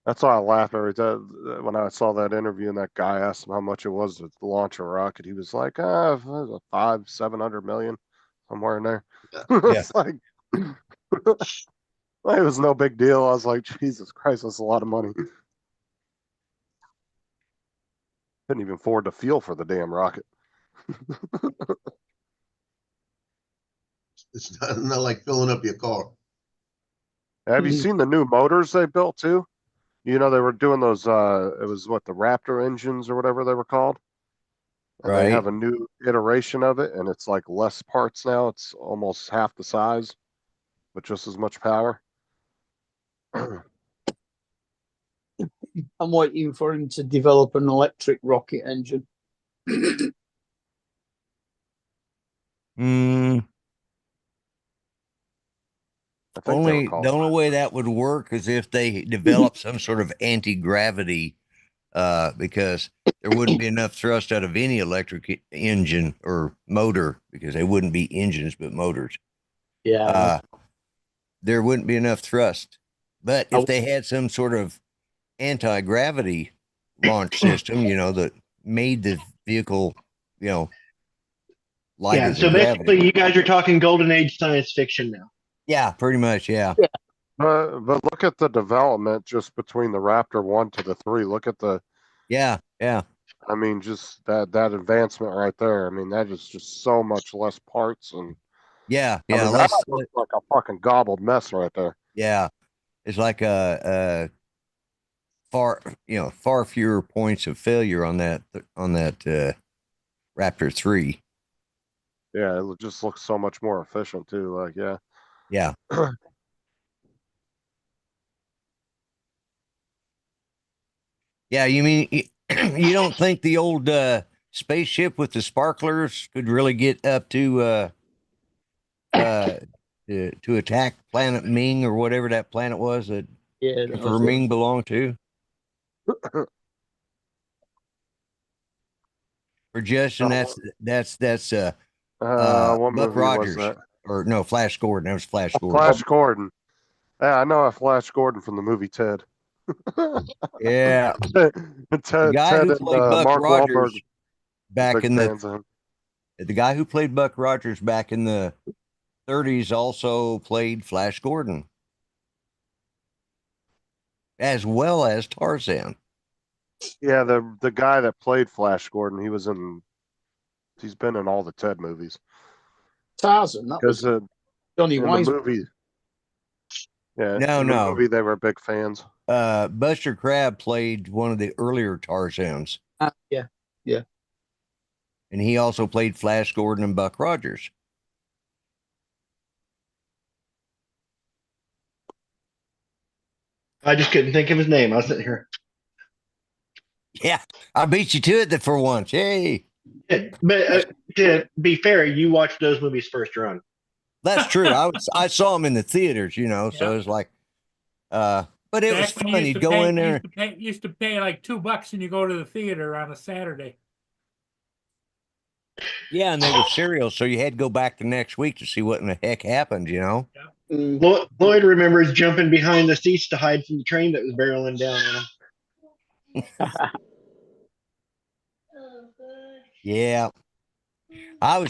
[SPEAKER 1] That's why I laughed when I saw that interview and that guy asked him how much it was to launch a rocket. He was like, $500-700 million, somewhere in there. It's like, it was no big deal. I was like, Jesus Christ, that's a lot of money. Couldn't even afford the fuel for the damn rocket.
[SPEAKER 7] It's not like filling up your car.
[SPEAKER 1] Have you seen the new motors they built too? You know, they were doing those, it was the Raptor engines or whatever they were called. And They have a new iteration of it, and it's like less parts now. It's almost half the size, but just as much power.
[SPEAKER 5] I'm waiting for him to develop an electric rocket engine.
[SPEAKER 8] The only way that would work is if they develop some sort of anti-gravity, because there wouldn't be enough thrust out of any electric engine or motor, because they wouldn't be engines but motors.
[SPEAKER 5] Yeah.
[SPEAKER 8] There wouldn't be enough thrust. But if they had some sort of anti-gravity launch system, that made the vehicle, lighter
[SPEAKER 6] Yeah.
[SPEAKER 8] than
[SPEAKER 6] So
[SPEAKER 8] gravity.
[SPEAKER 6] basically, you guys are talking golden age science fiction now.
[SPEAKER 8] Yeah, pretty much. Yeah.
[SPEAKER 1] But look at the development just between the Raptor 1 to the 3. Look at the,
[SPEAKER 8] Yeah. Yeah.
[SPEAKER 1] I mean, just that advancement right there. I mean, that is just so much less parts, and
[SPEAKER 8] Yeah.
[SPEAKER 1] I
[SPEAKER 8] Yeah.
[SPEAKER 1] mean, that looks like a fucking gobbled mess right there.
[SPEAKER 8] Yeah. It's like a far fewer points of failure on that Raptor 3.
[SPEAKER 1] Yeah, it just looks so much more efficient too. Like, yeah.
[SPEAKER 8] Yeah. Yeah, you mean you don't think the old spaceship with the sparklers could really get up to attack planet Ming or whatever that planet was that Emperor Ming belonged to? For Justin, that's
[SPEAKER 1] what
[SPEAKER 8] Buck
[SPEAKER 1] movie
[SPEAKER 8] Rogers,
[SPEAKER 1] was that?
[SPEAKER 8] or no, Flash Gordon. That was Flash Gordon.
[SPEAKER 1] Flash Gordon. Yeah, I know a Flash Gordon from the movie Ted.
[SPEAKER 8] Yeah,
[SPEAKER 1] Ted,
[SPEAKER 8] the guy
[SPEAKER 1] Ted
[SPEAKER 8] who
[SPEAKER 1] and
[SPEAKER 8] played Buck
[SPEAKER 1] Mark
[SPEAKER 8] Rogers
[SPEAKER 1] Wahlberg,
[SPEAKER 8] back
[SPEAKER 1] big
[SPEAKER 8] in
[SPEAKER 1] fans of him.
[SPEAKER 8] the guy who played Buck Rogers back in the 30s also played Flash Gordon, as well as Tarzan.
[SPEAKER 1] Yeah, the guy that played Flash Gordon, he's been in all the Ted movies.
[SPEAKER 5] Tarzan, that was
[SPEAKER 1] Because
[SPEAKER 5] Johnny
[SPEAKER 1] in the
[SPEAKER 5] Wise.
[SPEAKER 1] movie, yeah,
[SPEAKER 8] No,
[SPEAKER 1] in the
[SPEAKER 8] no.
[SPEAKER 1] movie they were big fans.
[SPEAKER 8] Buster Crabbe played one of the earlier Tarzans,
[SPEAKER 5] Yeah.
[SPEAKER 8] and he also played Flash Gordon and Buck Rogers.
[SPEAKER 6] I just couldn't think of his name. I was sitting here.
[SPEAKER 8] Yeah, I beat you to it for once. Yay.
[SPEAKER 6] But to be fair, you watched those movies first run.
[SPEAKER 8] That's true. I saw him in the theaters, so it was like, but it was
[SPEAKER 2] Back when
[SPEAKER 8] fun. You'd go in there.
[SPEAKER 2] Used to pay like $2 and you go to the theater on a Saturday.
[SPEAKER 8] Yeah, and they were serial, so you had to go back the next week to see what in the heck happened,
[SPEAKER 6] Lloyd remembers jumping behind the seats to hide from the train that was barreling down on him.
[SPEAKER 8] Yeah. I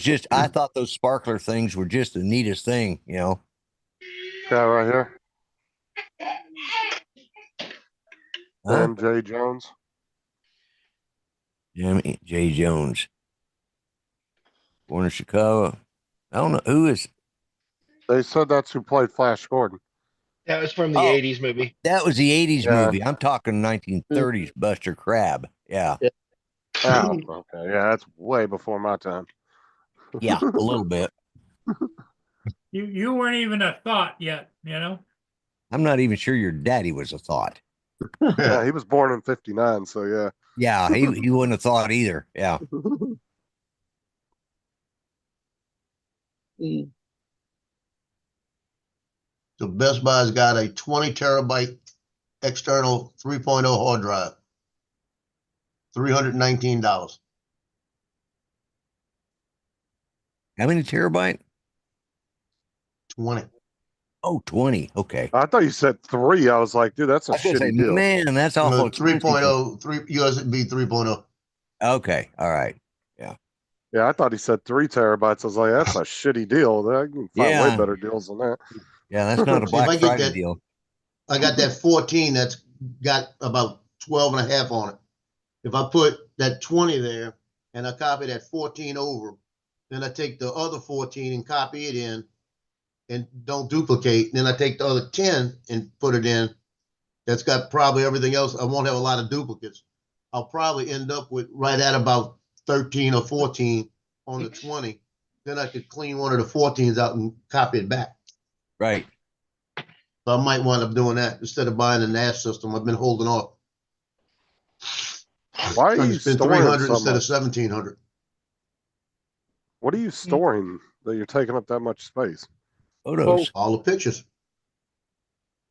[SPEAKER 8] thought those sparkler things were just the neatest thing,
[SPEAKER 1] Yeah, right here.
[SPEAKER 8] Huh?
[SPEAKER 1] MJ Jones.
[SPEAKER 8] Jimmy J. Jones. Born in Chicago. I don't know who is.
[SPEAKER 1] They said that's who played Flash Gordon.
[SPEAKER 6] That was from the
[SPEAKER 8] Oh.
[SPEAKER 6] 80s movie.
[SPEAKER 8] That was the 80s
[SPEAKER 1] Yeah.
[SPEAKER 8] movie. I'm talking 1930s Buster Crabbe. Yeah.
[SPEAKER 1] Oh, okay. Yeah, that's way before my time.
[SPEAKER 8] Yeah, a little bit.
[SPEAKER 2] You weren't even a thought yet,
[SPEAKER 8] I'm not even sure your daddy was a thought.
[SPEAKER 1] Yeah, he was born in '59, so yeah.
[SPEAKER 8] Yeah, he wouldn't have thought either. Yeah.
[SPEAKER 7] So Best Buy's got a 20 terabyte external 3.0 hard drive. $319.
[SPEAKER 8] How many terabyte?
[SPEAKER 7] 20.
[SPEAKER 8] Oh, 20. Okay.
[SPEAKER 1] I thought you said 3. I was like, dude, that's a
[SPEAKER 8] I was gonna say,
[SPEAKER 1] shitty deal.
[SPEAKER 8] man, that's awful. expensive.
[SPEAKER 7] 3.0, USB 3.0.
[SPEAKER 8] Okay. All right.
[SPEAKER 1] Yeah, I thought he said 3 terabytes. I was like, that's a shitty deal. I can find
[SPEAKER 8] Yeah.
[SPEAKER 1] way better deals than that.
[SPEAKER 8] Yeah, that's not a
[SPEAKER 7] See, if I
[SPEAKER 8] Black
[SPEAKER 7] get
[SPEAKER 8] Friday
[SPEAKER 7] that-
[SPEAKER 8] deal.
[SPEAKER 7] I got that 14 that's got about 12 and a half on it. If I put that 20 there and I copy that 14 over, then I take the other 14 and copy it in and don't duplicate. Then I take the other 10 and put it in. That's got probably everything else. I won't have a lot of duplicates. I'll probably end up with right at about 13 or 14 on the 20. Then I could clean one of the 14s out and copy it back.
[SPEAKER 8] Right.
[SPEAKER 7] So I might wind up doing that instead of buying the NAS system. I've been holding off.
[SPEAKER 1] Why are
[SPEAKER 7] Trying
[SPEAKER 1] you
[SPEAKER 7] to spend
[SPEAKER 1] storing
[SPEAKER 7] 300
[SPEAKER 1] so
[SPEAKER 7] instead of
[SPEAKER 1] much?
[SPEAKER 7] 1,700.
[SPEAKER 1] What are you storing that you're taking up that much space?
[SPEAKER 8] Photos.
[SPEAKER 7] All the pictures.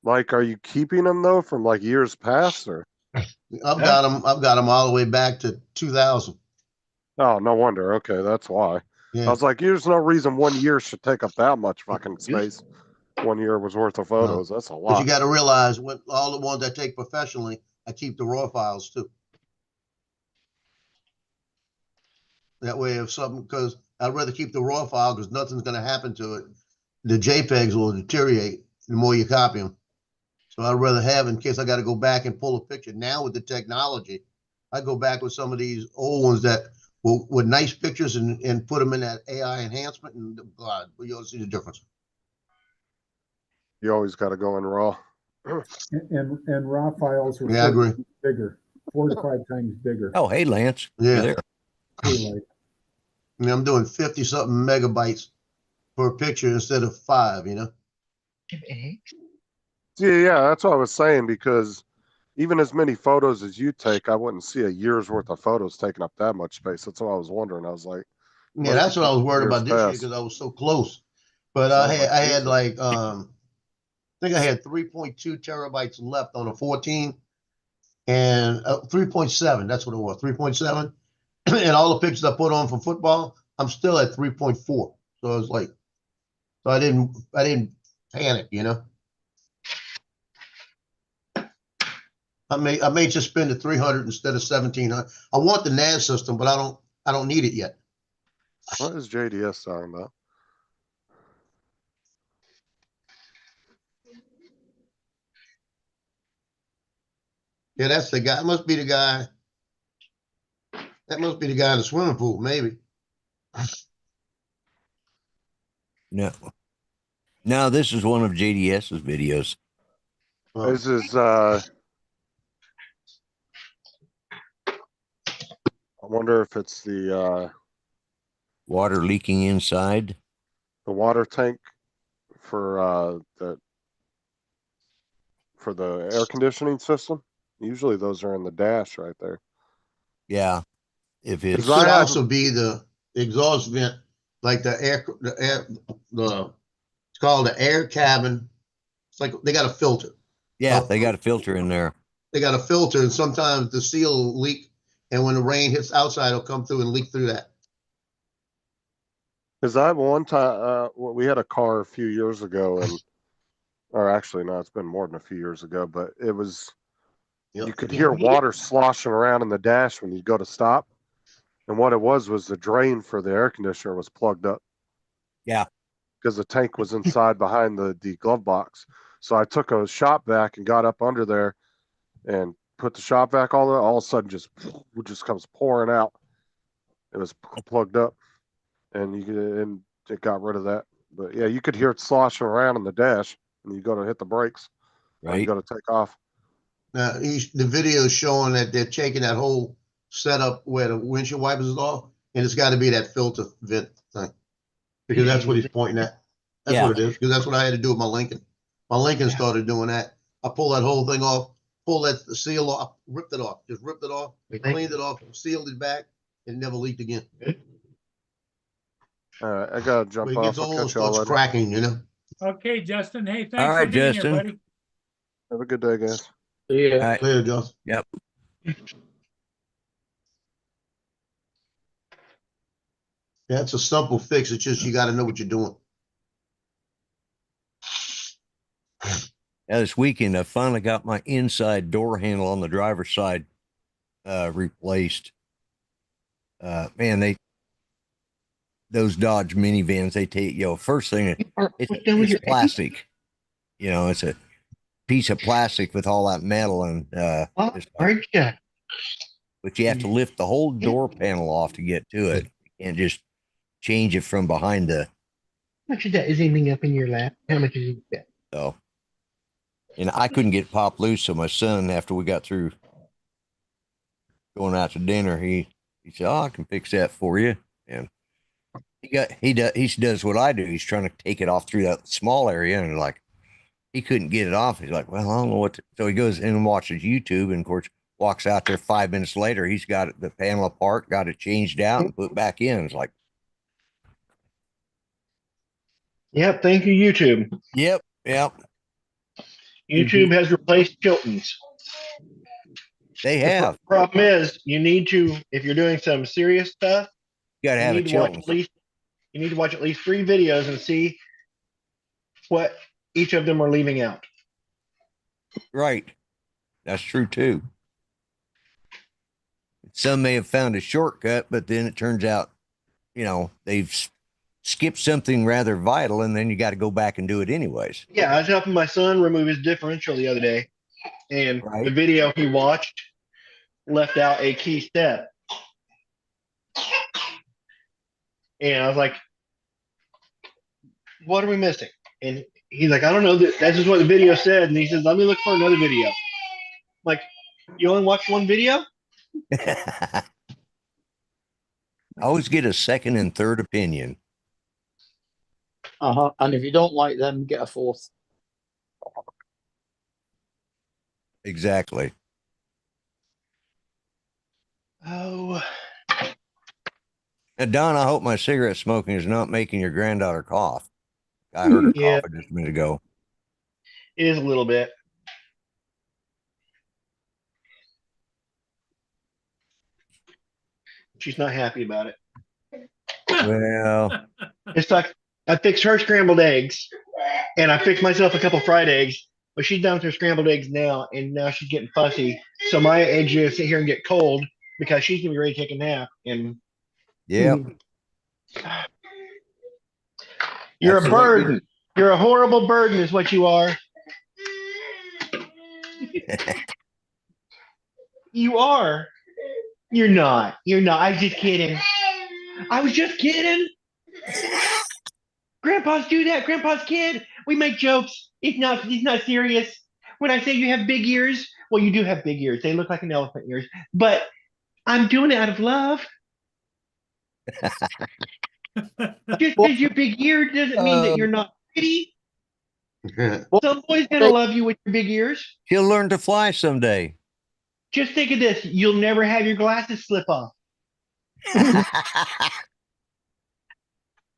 [SPEAKER 1] Like, are you keeping them though from like years past, or?
[SPEAKER 7] I've got them all the way back to 2000.
[SPEAKER 1] Oh, no wonder. Okay, that's why.
[SPEAKER 7] Yeah.
[SPEAKER 1] I was like, there's no reason 1 year should take up that much fucking space. 1 year was worth of photos. That's a
[SPEAKER 7] But
[SPEAKER 1] lot.
[SPEAKER 7] you got to realize when all the ones I take professionally, I keep the raw files too. That way if something, because I'd rather keep the raw file because nothing's gonna happen to it. The JPEGs will deteriorate the more you copy them. So I'd rather have, in case I gotta go back and pull a picture. Now with the technology, I go back with some of these old ones that with nice pictures and put them in that AI enhancement, and God, you'll see the difference.
[SPEAKER 1] You always got to go in raw.
[SPEAKER 10] And raw files are
[SPEAKER 7] Yeah, I agree.
[SPEAKER 10] bigger, 4 to 5 times bigger.
[SPEAKER 8] Oh, hey, Lance.
[SPEAKER 7] Yeah.
[SPEAKER 8] You're there.
[SPEAKER 10] Like,
[SPEAKER 7] I mean, I'm doing 50 something megabytes per picture instead of 5, you know?
[SPEAKER 1] Yeah, that's what I was saying, because even as many photos as you take, I wouldn't see a year's worth of photos taking up that much space. That's what I was wondering. I was like,
[SPEAKER 7] Yeah, that's what I was worried about this year
[SPEAKER 1] years
[SPEAKER 7] because I was so close. But
[SPEAKER 1] Sounds
[SPEAKER 7] I
[SPEAKER 1] like
[SPEAKER 7] had
[SPEAKER 1] Jesus.
[SPEAKER 7] like I think I had 3.2 terabytes left on a 14 and 3.7. That's what it was, 3.7. And all the pictures I put on for football, I'm still at 3.4. So I was like, so I didn't panic, you know. I may just spend the 300 instead of 1,700. I want the NAS system, but I don't need it yet.
[SPEAKER 1] What is JDS talking about?
[SPEAKER 7] Yeah, that's the guy. Must be the guy. That must be the guy in the swimming pool, maybe.
[SPEAKER 8] No. No, this is one of JDS's videos.
[SPEAKER 7] Oh.
[SPEAKER 1] This is I wonder if it's the
[SPEAKER 8] Water leaking inside.
[SPEAKER 1] water tank for the air conditioning system. Usually those are in the dash right there.
[SPEAKER 8] Yeah. If
[SPEAKER 7] It
[SPEAKER 8] it's
[SPEAKER 7] could
[SPEAKER 1] I had-
[SPEAKER 7] also be the exhaust vent, like it's called the air cabin. It's like they got a filter.
[SPEAKER 8] yeah, they got a filter in there.
[SPEAKER 7] They got a filter, and sometimes the seal will leak, and when the rain hits outside, it'll come through and leak through that.
[SPEAKER 1] Because I one time we had a car a few years ago, and or actually no, it's been more than a few years ago, but it was you could hear water sloshing around in the dash when you go to stop. And what it was the drain for the air conditioner was plugged up.
[SPEAKER 8] Yeah.
[SPEAKER 1] Because the tank was inside behind the glove box. So I took a shop vac and got up under there and put the shop vac all of a sudden just comes pouring out. It was plugged up, and it got rid of that. But yeah, you could hear it sloshing around in the dash, and you go to hit the brakes. Or you
[SPEAKER 8] Right.
[SPEAKER 1] go to take off.
[SPEAKER 7] Now, the video is showing that they're taking that whole setup where the windshield wipers is off, and it's got to be that filter vent thing, because that's what he's pointing at. That's
[SPEAKER 8] Yeah.
[SPEAKER 7] what it is, because that's what I had to do with my Lincoln. My Lincoln started doing that. I pulled that whole thing off, pulled the seal off, ripped it off, cleaned it off, sealed it back, and never leaked again.
[SPEAKER 1] All right, I gotta jump
[SPEAKER 7] When it gets
[SPEAKER 1] off. I'll
[SPEAKER 7] old, it
[SPEAKER 1] catch y'all
[SPEAKER 7] starts
[SPEAKER 1] later.
[SPEAKER 7] cracking, you know.
[SPEAKER 2] Okay, Justin. Hey, thanks
[SPEAKER 8] All right,
[SPEAKER 2] for being
[SPEAKER 8] Justin.
[SPEAKER 2] here, buddy.
[SPEAKER 1] Have a good day, guys.
[SPEAKER 5] yeah.
[SPEAKER 8] All right.
[SPEAKER 7] Later, Josh.
[SPEAKER 8] Yep.
[SPEAKER 7] Yeah, it's a simple fix. It's just you got to know what you're doing.
[SPEAKER 8] Now, this weekend, I finally got my inside door handle on the driver's side replaced. Man, those Dodge minivans, they take, first thing, it's plastic. It's a piece of plastic with all that metal and
[SPEAKER 6] Aren't you?
[SPEAKER 8] but you have to lift the whole door panel off to get to it. You can't just change it from behind the.
[SPEAKER 6] How much of that is anything up in your lap? How much is that?
[SPEAKER 8] So, and I couldn't get pop loose, so my son, after we got through going out to dinner, he said, "Oh, I can fix that for you." And he does what I do. He's trying to take it off through that small area, and like he couldn't get it off. He's like, "Well, I don't know what." So he goes in and watches YouTube, and of course walks out there 5 minutes later. He's got the panel apart, got it changed out, and put back in. It's like,
[SPEAKER 6] Yep. Thank you, YouTube.
[SPEAKER 8] yep.
[SPEAKER 6] YouTube has replaced Chilton's.
[SPEAKER 8] They have.
[SPEAKER 6] The problem is, you need to, if you're doing some serious stuff,
[SPEAKER 8] You gotta
[SPEAKER 6] you
[SPEAKER 8] have a
[SPEAKER 6] need to watch
[SPEAKER 8] Chilton.
[SPEAKER 6] you need to watch at least 3 videos and see what each of them are leaving out.
[SPEAKER 8] Right. That's true too. some may have found a shortcut, but then it turns out, they've skipped something rather vital, and then you got to go back and do it anyways.
[SPEAKER 6] Yeah, I was helping my son remove his differential the other day, and the
[SPEAKER 8] Right.
[SPEAKER 6] video he watched left out a key step. And I was like, what are we missing? And he's like, I don't know. That's just what the video said. And he says, let me look for another video. I'm like, you only watched one video?
[SPEAKER 8] I always get a second and third opinion.
[SPEAKER 5] And if you don't like them, get a fourth.
[SPEAKER 8] Exactly.
[SPEAKER 6] Oh,
[SPEAKER 8] Now, Don, I hope my cigarette smoking is not making your granddaughter cough. I heard her
[SPEAKER 6] Yeah.
[SPEAKER 8] cough just a minute ago.
[SPEAKER 6] it is a little bit. She's not happy about it.
[SPEAKER 8] Well,
[SPEAKER 6] It's like I fixed her scrambled eggs, and I fixed myself a couple fried eggs. But she's down with her scrambled eggs now, and now she's getting fussy. So my eggs are gonna sit here and get cold because she's gonna be ready to take a nap. And
[SPEAKER 8] yeah.
[SPEAKER 6] you're
[SPEAKER 8] That's
[SPEAKER 6] a
[SPEAKER 8] the way it
[SPEAKER 6] burden. You're a horrible burden, is what you are. You are. You're not. You're not. I was just kidding. I was just kidding. Grandpas do that. Grandpa's kid. We make jokes. He's not serious. When I say you have big ears, well, you do have big ears. They look like an elephant ears. But I'm doing it out of love. Just because you're big eared doesn't mean that you're not pretty. Some boy's gonna love you with your big ears.
[SPEAKER 8] He'll learn to fly someday.
[SPEAKER 6] Just think of this. You'll never have your glasses slip off.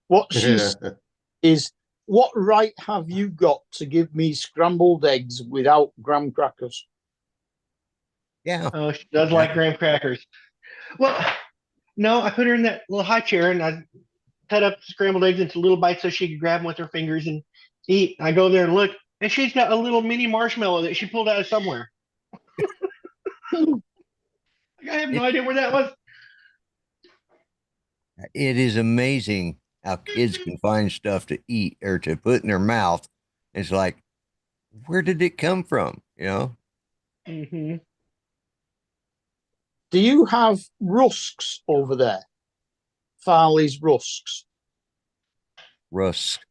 [SPEAKER 5] What she said is, what right have you got to give me scrambled eggs without graham crackers?
[SPEAKER 8] Yeah.
[SPEAKER 6] Oh, she does like graham crackers. Well, no, I put her in that little high chair and I cut up scrambled eggs into little bites so she could grab them with her fingers and eat. I go there and look, and she's got a little mini marshmallow that she pulled out of somewhere. I have no idea where that was.
[SPEAKER 8] It is amazing how kids can find stuff to eat or to put in their mouth. It's like, where did it come from?
[SPEAKER 6] Mm-hmm.
[SPEAKER 5] Do you have rusks over there? Farley's rusks.
[SPEAKER 8] Rusk.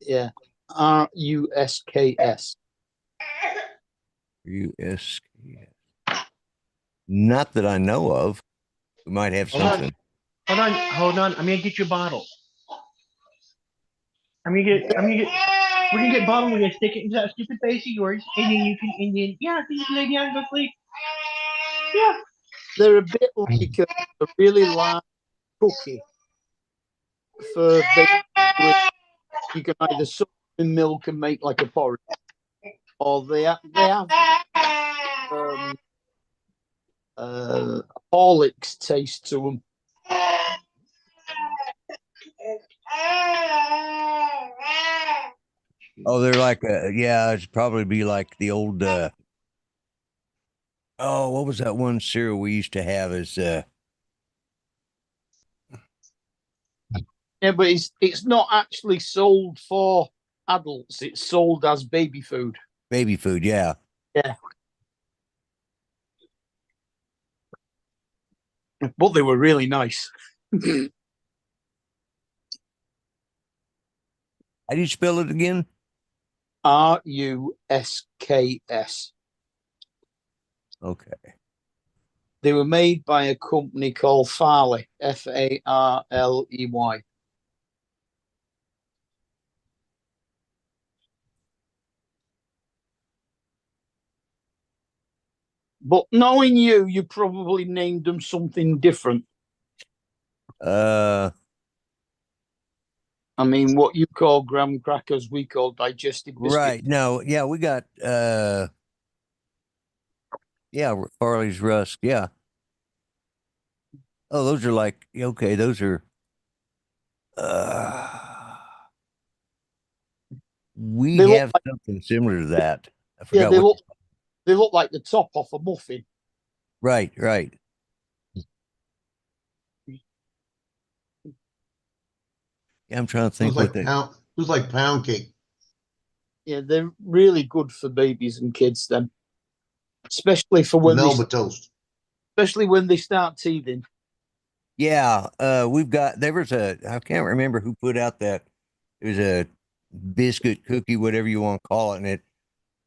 [SPEAKER 5] Yeah. RUSKS.
[SPEAKER 8] USKS. Not that I know of. We might have
[SPEAKER 6] Hold on.
[SPEAKER 8] something.
[SPEAKER 6] Hold on. I'm gonna get you a bottle. We're gonna get a bottle. We're gonna stick it into that stupid face of yours, and then you can, yeah, then you can lay down and go sleep. Yeah.
[SPEAKER 5] They're a bit like a really large cookie for baking. You can either soak in milk and make like a porridge, or they have Horlicks taste to them.
[SPEAKER 8] Oh, they're like it'd probably be like the old what was that one cereal we used to have as
[SPEAKER 5] Yeah, but it's not actually sold for adults. It's sold as baby food.
[SPEAKER 8] baby food, yeah.
[SPEAKER 5] Yeah. But they were really nice.
[SPEAKER 8] How do you spell it again?
[SPEAKER 5] RUSKS.
[SPEAKER 8] Okay.
[SPEAKER 5] They were made by a company called Farley, FARLEY. But knowing you, you probably named them something different. I mean, what you call graham crackers, we call digestive biscuits.
[SPEAKER 8] Right. No, yeah, we got Farley's Rusk, yeah. Oh, those are like, okay, those are we
[SPEAKER 5] They look
[SPEAKER 8] have
[SPEAKER 5] like-
[SPEAKER 8] something similar to that. I
[SPEAKER 5] Yeah,
[SPEAKER 8] forgot what
[SPEAKER 5] they look like the top off a muffin.
[SPEAKER 8] Right, right. Yeah, I'm trying to
[SPEAKER 7] It
[SPEAKER 8] think
[SPEAKER 7] was
[SPEAKER 8] what
[SPEAKER 7] like
[SPEAKER 8] they.
[SPEAKER 7] pound, it was like pound cake.
[SPEAKER 5] Yeah, they're really good for babies and kids then, especially for when
[SPEAKER 7] Melba toast.
[SPEAKER 5] especially when they start teething.
[SPEAKER 8] Yeah, we've got there was a I can't remember who put out that it was a biscuit cookie, whatever you want to call it, and it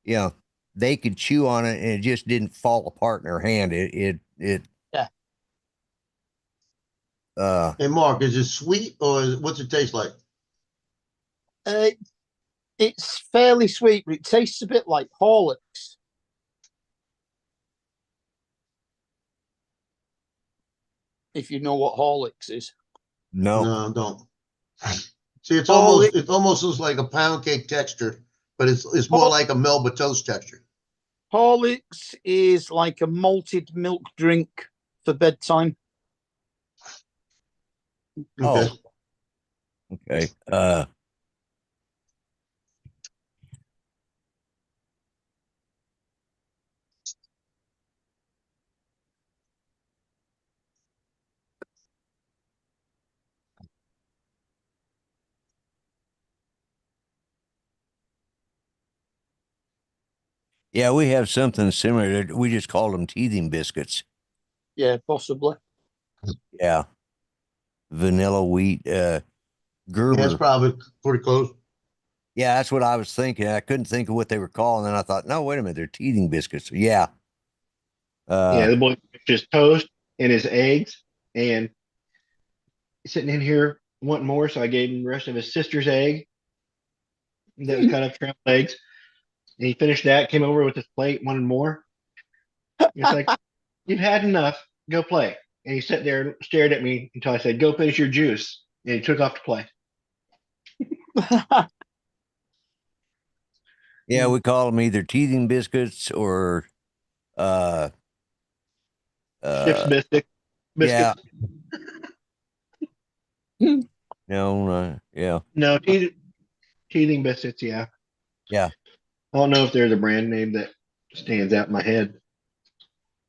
[SPEAKER 8] you know, they could chew on it and it just didn't fall apart in their hand. It
[SPEAKER 5] Yeah.
[SPEAKER 7] Hey, Mark, is it sweet or what's it taste like?
[SPEAKER 5] Uh, it's fairly sweet, but it tastes a bit like Horlicks. If you know what Horlicks is.
[SPEAKER 8] no.
[SPEAKER 7] No, don't. See,
[SPEAKER 5] Horlick-
[SPEAKER 7] it almost looks like a pound cake texture, but it's more like a Melba toast texture.
[SPEAKER 5] Horlicks is like a malted milk drink for bedtime.
[SPEAKER 7] Okay.
[SPEAKER 8] Oh, okay. Yeah, we have something similar. We just call them teething biscuits.
[SPEAKER 5] Yeah, possibly.
[SPEAKER 8] Yeah, vanilla wheat,
[SPEAKER 7] Yeah, it's
[SPEAKER 8] Gerber.
[SPEAKER 7] probably pretty close.
[SPEAKER 8] Yeah, that's what I was thinking. I couldn't think of what they were calling, and I thought, no, wait a minute, they're teething biscuits. Yeah.
[SPEAKER 6] Yeah, the boy just toast and his eggs, and sitting in here wanting more, so I gave him the rest of his sister's egg that was cut up scrambled eggs. And he finished that, came over with his plate, wanted more. It's like, you've had enough, go play. And he sat there and stared at me until I said, go finish your juice. And he took off to play.
[SPEAKER 8] Yeah, we call them either teething biscuits or uh
[SPEAKER 6] Chips biscuit.
[SPEAKER 8] yeah.
[SPEAKER 6] Biscuits.
[SPEAKER 8] No, yeah.
[SPEAKER 6] No, teething biscuits, yeah.
[SPEAKER 8] Yeah.
[SPEAKER 6] I don't know if there's a brand name that stands out in my head.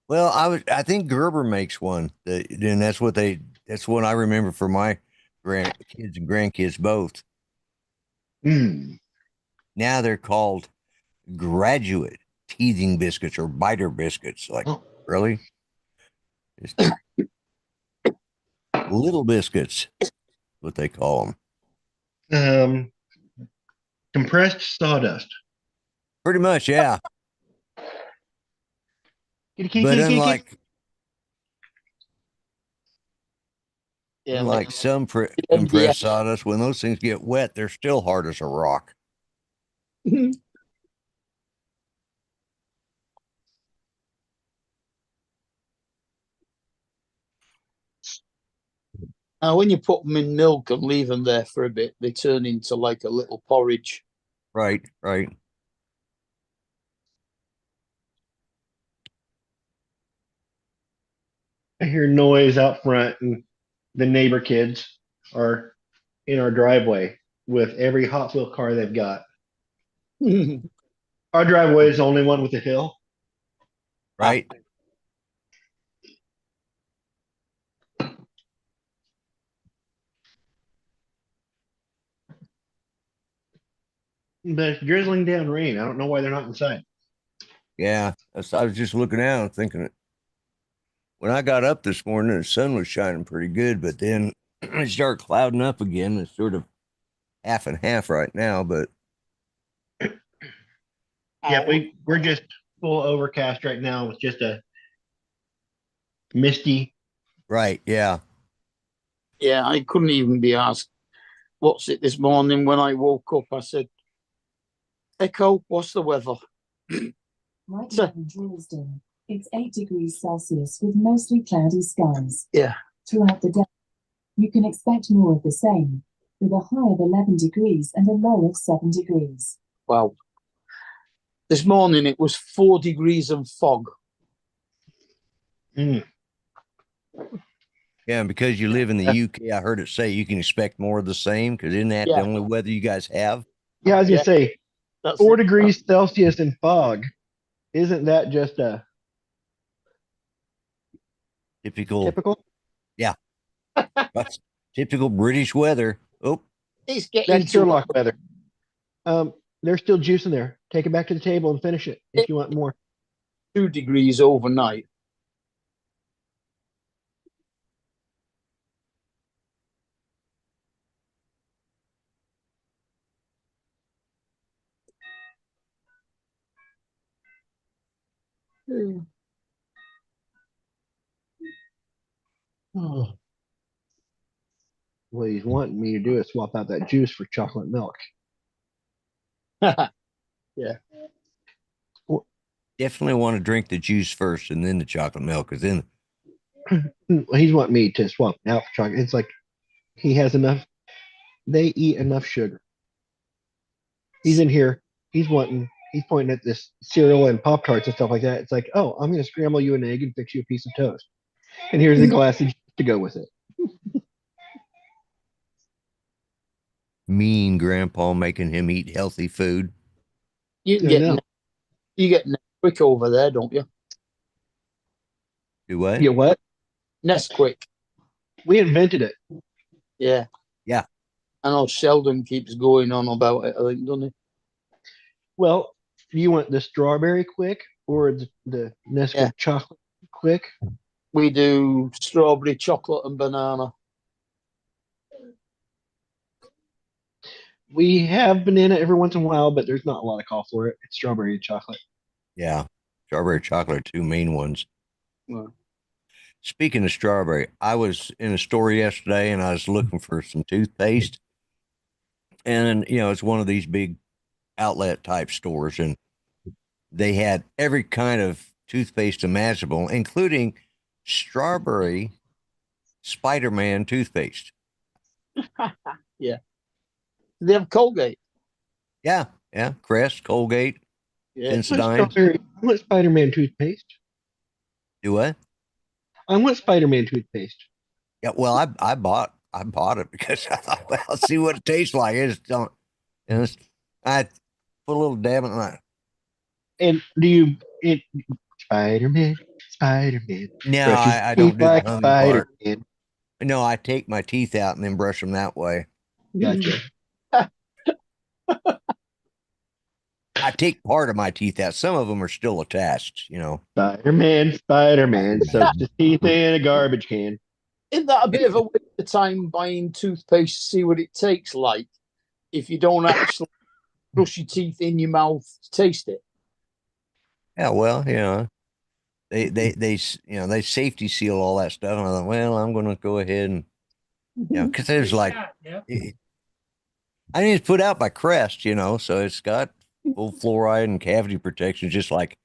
[SPEAKER 8] Well, I think Gerber makes one. And that's what I remember for my kids and grandkids both.
[SPEAKER 6] Mm.
[SPEAKER 8] Now they're called graduate teething biscuits or biter biscuits. Like, really? Just little biscuits, what they call them.
[SPEAKER 6] Compressed sawdust.
[SPEAKER 8] Pretty much, yeah. But unlike some compressed sawdust, when those things get wet, they're still hard as a rock.
[SPEAKER 5] When you put them in milk and leave them there for a bit, they turn into like a little porridge.
[SPEAKER 8] Right, right.
[SPEAKER 6] I hear noise out front, and the neighbor kids are in our driveway with every Hot Wheel car they've got. Our driveway is the only one with a hill.
[SPEAKER 8] Right.
[SPEAKER 6] But it's drizzling down rain. I don't know why they're not inside.
[SPEAKER 8] Yeah, I was just looking out and thinking, when I got up this morning, the sun was shining pretty good, but then it started clouding up again. It's sort of half and half right now, but
[SPEAKER 6] yeah, we're just full overcast right now with just a misty.
[SPEAKER 8] Right, yeah.
[SPEAKER 5] Yeah, I couldn't even be asked. What's it this morning when I woke up? I said, Echo, what's the weather?
[SPEAKER 11] Right now in Dresden, it's 8 degrees Celsius with mostly cloudy skies.
[SPEAKER 5] Yeah.
[SPEAKER 11] Throughout the day, you can expect more of the same, with a high of 11 degrees and a low of 7 degrees.
[SPEAKER 5] Wow. This morning it was 4 degrees and fog.
[SPEAKER 6] Mm.
[SPEAKER 8] Yeah, and because you live in the UK, I heard it say you can expect more of the same, because isn't that the only weather you guys have?
[SPEAKER 6] Yeah, I was gonna say 4 degrees Celsius and fog. Isn't that just a
[SPEAKER 8] Typical. That's typical British weather. Oh,
[SPEAKER 5] It's getting
[SPEAKER 6] That's
[SPEAKER 5] to
[SPEAKER 6] Sherlock weather. There's still juice in there. Take it back to the table and finish it if you want more.
[SPEAKER 5] 2 degrees overnight.
[SPEAKER 6] Oh. What he's wanting me to do is swap out that juice for chocolate milk.
[SPEAKER 8] definitely want to drink the juice first and then the chocolate milk, because then
[SPEAKER 6] He's wanting me to swap it out for chocolate. It's like he has enough. They eat enough sugar. He's in here. He's pointing at this cereal and Pop Tarts and stuff like that. It's like, oh, I'm going to scramble you an egg and fix you a piece of toast. And here's a glass of juice to go with it.
[SPEAKER 8] mean grandpa making him eat healthy food.
[SPEAKER 5] You
[SPEAKER 6] I
[SPEAKER 5] get
[SPEAKER 6] know.
[SPEAKER 5] you get Nesquik over there, don't you?
[SPEAKER 8] Do what?
[SPEAKER 6] You what?
[SPEAKER 5] Nesquik.
[SPEAKER 6] We invented it.
[SPEAKER 5] Yeah.
[SPEAKER 8] Yeah.
[SPEAKER 5] I know Sheldon keeps going on about it, I think, doesn't he?
[SPEAKER 6] Well, you want the strawberry quick or the Nesquik
[SPEAKER 5] Yeah.
[SPEAKER 6] chocolate quick?
[SPEAKER 5] We do strawberry, chocolate, and banana.
[SPEAKER 6] We have banana every once in a while, but there's not a lot of call for it. It's strawberry and chocolate.
[SPEAKER 8] Yeah. Strawberry chocolate are two main ones.
[SPEAKER 5] Well,
[SPEAKER 8] Speaking of strawberry, I was in a store yesterday and I was looking for some toothpaste. And, you know, it's one of these big outlet type stores, and they had every kind of toothpaste imaginable, including strawberry Spider-Man toothpaste.
[SPEAKER 5] yeah. Do they have Colgate?
[SPEAKER 8] Yeah. Yeah. Crest, Colgate,
[SPEAKER 5] Yeah.
[SPEAKER 8] Sensodyne.
[SPEAKER 6] I want Spider-Man toothpaste.
[SPEAKER 8] Do what?
[SPEAKER 6] I want Spider-Man toothpaste.
[SPEAKER 8] Yeah. Well, I bought it because I thought, well, I'll see what it tastes like. I just don't, I put a little dab in it.
[SPEAKER 6] And Spider-Man?
[SPEAKER 8] No,
[SPEAKER 6] Brush his
[SPEAKER 8] I don't
[SPEAKER 6] teeth
[SPEAKER 8] do
[SPEAKER 6] like
[SPEAKER 8] the humming part.
[SPEAKER 6] Spider-Man.
[SPEAKER 8] No, I take my teeth out and then brush them that way.
[SPEAKER 6] Gotcha.
[SPEAKER 8] I take part of my teeth out. Some of them are still attached, you know.
[SPEAKER 6] Spider-Man soaks his teeth in a garbage can.
[SPEAKER 5] Isn't that a bit of a waste of time buying toothpaste to see what it tastes like if you don't actually brush your teeth in your mouth to taste it?
[SPEAKER 8] Yeah, well, you know, they they safety seal all that stuff. And I thought, well, I'm going to go ahead and, you know, because there's like,
[SPEAKER 2] Yeah.
[SPEAKER 8] I mean, it's put out by Crest, you know, so it's got full fluoride and cavity protection, just like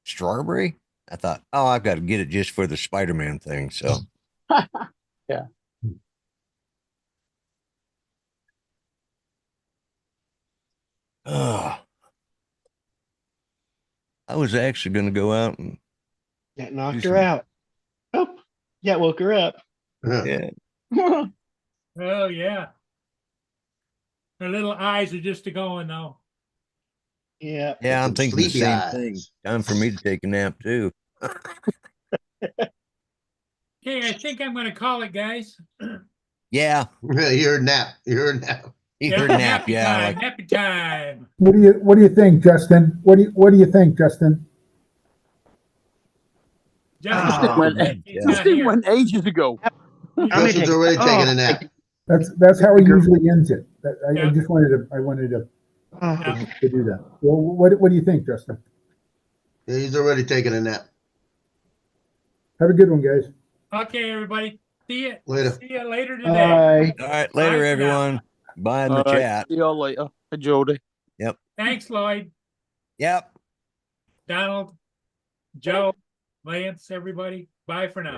[SPEAKER 8] strawberry. I thought, oh, I've got to get it just for the Spider-Man thing. So,
[SPEAKER 5] Yeah.
[SPEAKER 8] I was actually going to go out and,
[SPEAKER 6] That knocked
[SPEAKER 8] Do
[SPEAKER 6] her
[SPEAKER 8] some-
[SPEAKER 6] out. Oh, yeah, woke her up.
[SPEAKER 8] yeah,
[SPEAKER 2] Oh, yeah. Her little eyes are just a going though.
[SPEAKER 6] Yeah.
[SPEAKER 8] yeah, I'm
[SPEAKER 7] Them
[SPEAKER 8] thinking the
[SPEAKER 7] sleepy
[SPEAKER 8] same
[SPEAKER 7] eyes.
[SPEAKER 8] thing. Time for me to take a nap too.
[SPEAKER 2] Okay, I think I'm gonna call it, guys.
[SPEAKER 8] Yeah,
[SPEAKER 7] You're a nap. You're a nap.
[SPEAKER 8] you heard nap.
[SPEAKER 2] Nappy
[SPEAKER 8] Yeah,
[SPEAKER 2] time,
[SPEAKER 8] like
[SPEAKER 2] nappy time.
[SPEAKER 10] What do you think, Justin? What do you think, Justin?
[SPEAKER 2] Justin,
[SPEAKER 5] went-
[SPEAKER 2] he's
[SPEAKER 8] yeah.
[SPEAKER 2] not here.
[SPEAKER 5] went ages ago.
[SPEAKER 6] gonna
[SPEAKER 7] Justin's
[SPEAKER 6] take-
[SPEAKER 7] already
[SPEAKER 6] oh,
[SPEAKER 7] taking a nap.
[SPEAKER 10] That's how he usually ends it. I
[SPEAKER 2] Yeah.
[SPEAKER 10] just wanted to
[SPEAKER 6] Oh,
[SPEAKER 10] do that. Well, what do you think, Justin?
[SPEAKER 7] Yeah, he's already taking a nap.
[SPEAKER 10] Have a good one, guys.
[SPEAKER 2] Okay, everybody. See you
[SPEAKER 7] Later.
[SPEAKER 2] See you later today.
[SPEAKER 6] bye.
[SPEAKER 8] All right,
[SPEAKER 2] Bye
[SPEAKER 8] later,
[SPEAKER 2] for now.
[SPEAKER 8] everyone. Bye in the
[SPEAKER 5] All right,
[SPEAKER 8] chat.
[SPEAKER 5] see y'all later. Hi, Jody.
[SPEAKER 2] Thanks, Lloyd,
[SPEAKER 8] Yep.
[SPEAKER 2] Donald, Joe, Lance, everybody. Bye for now.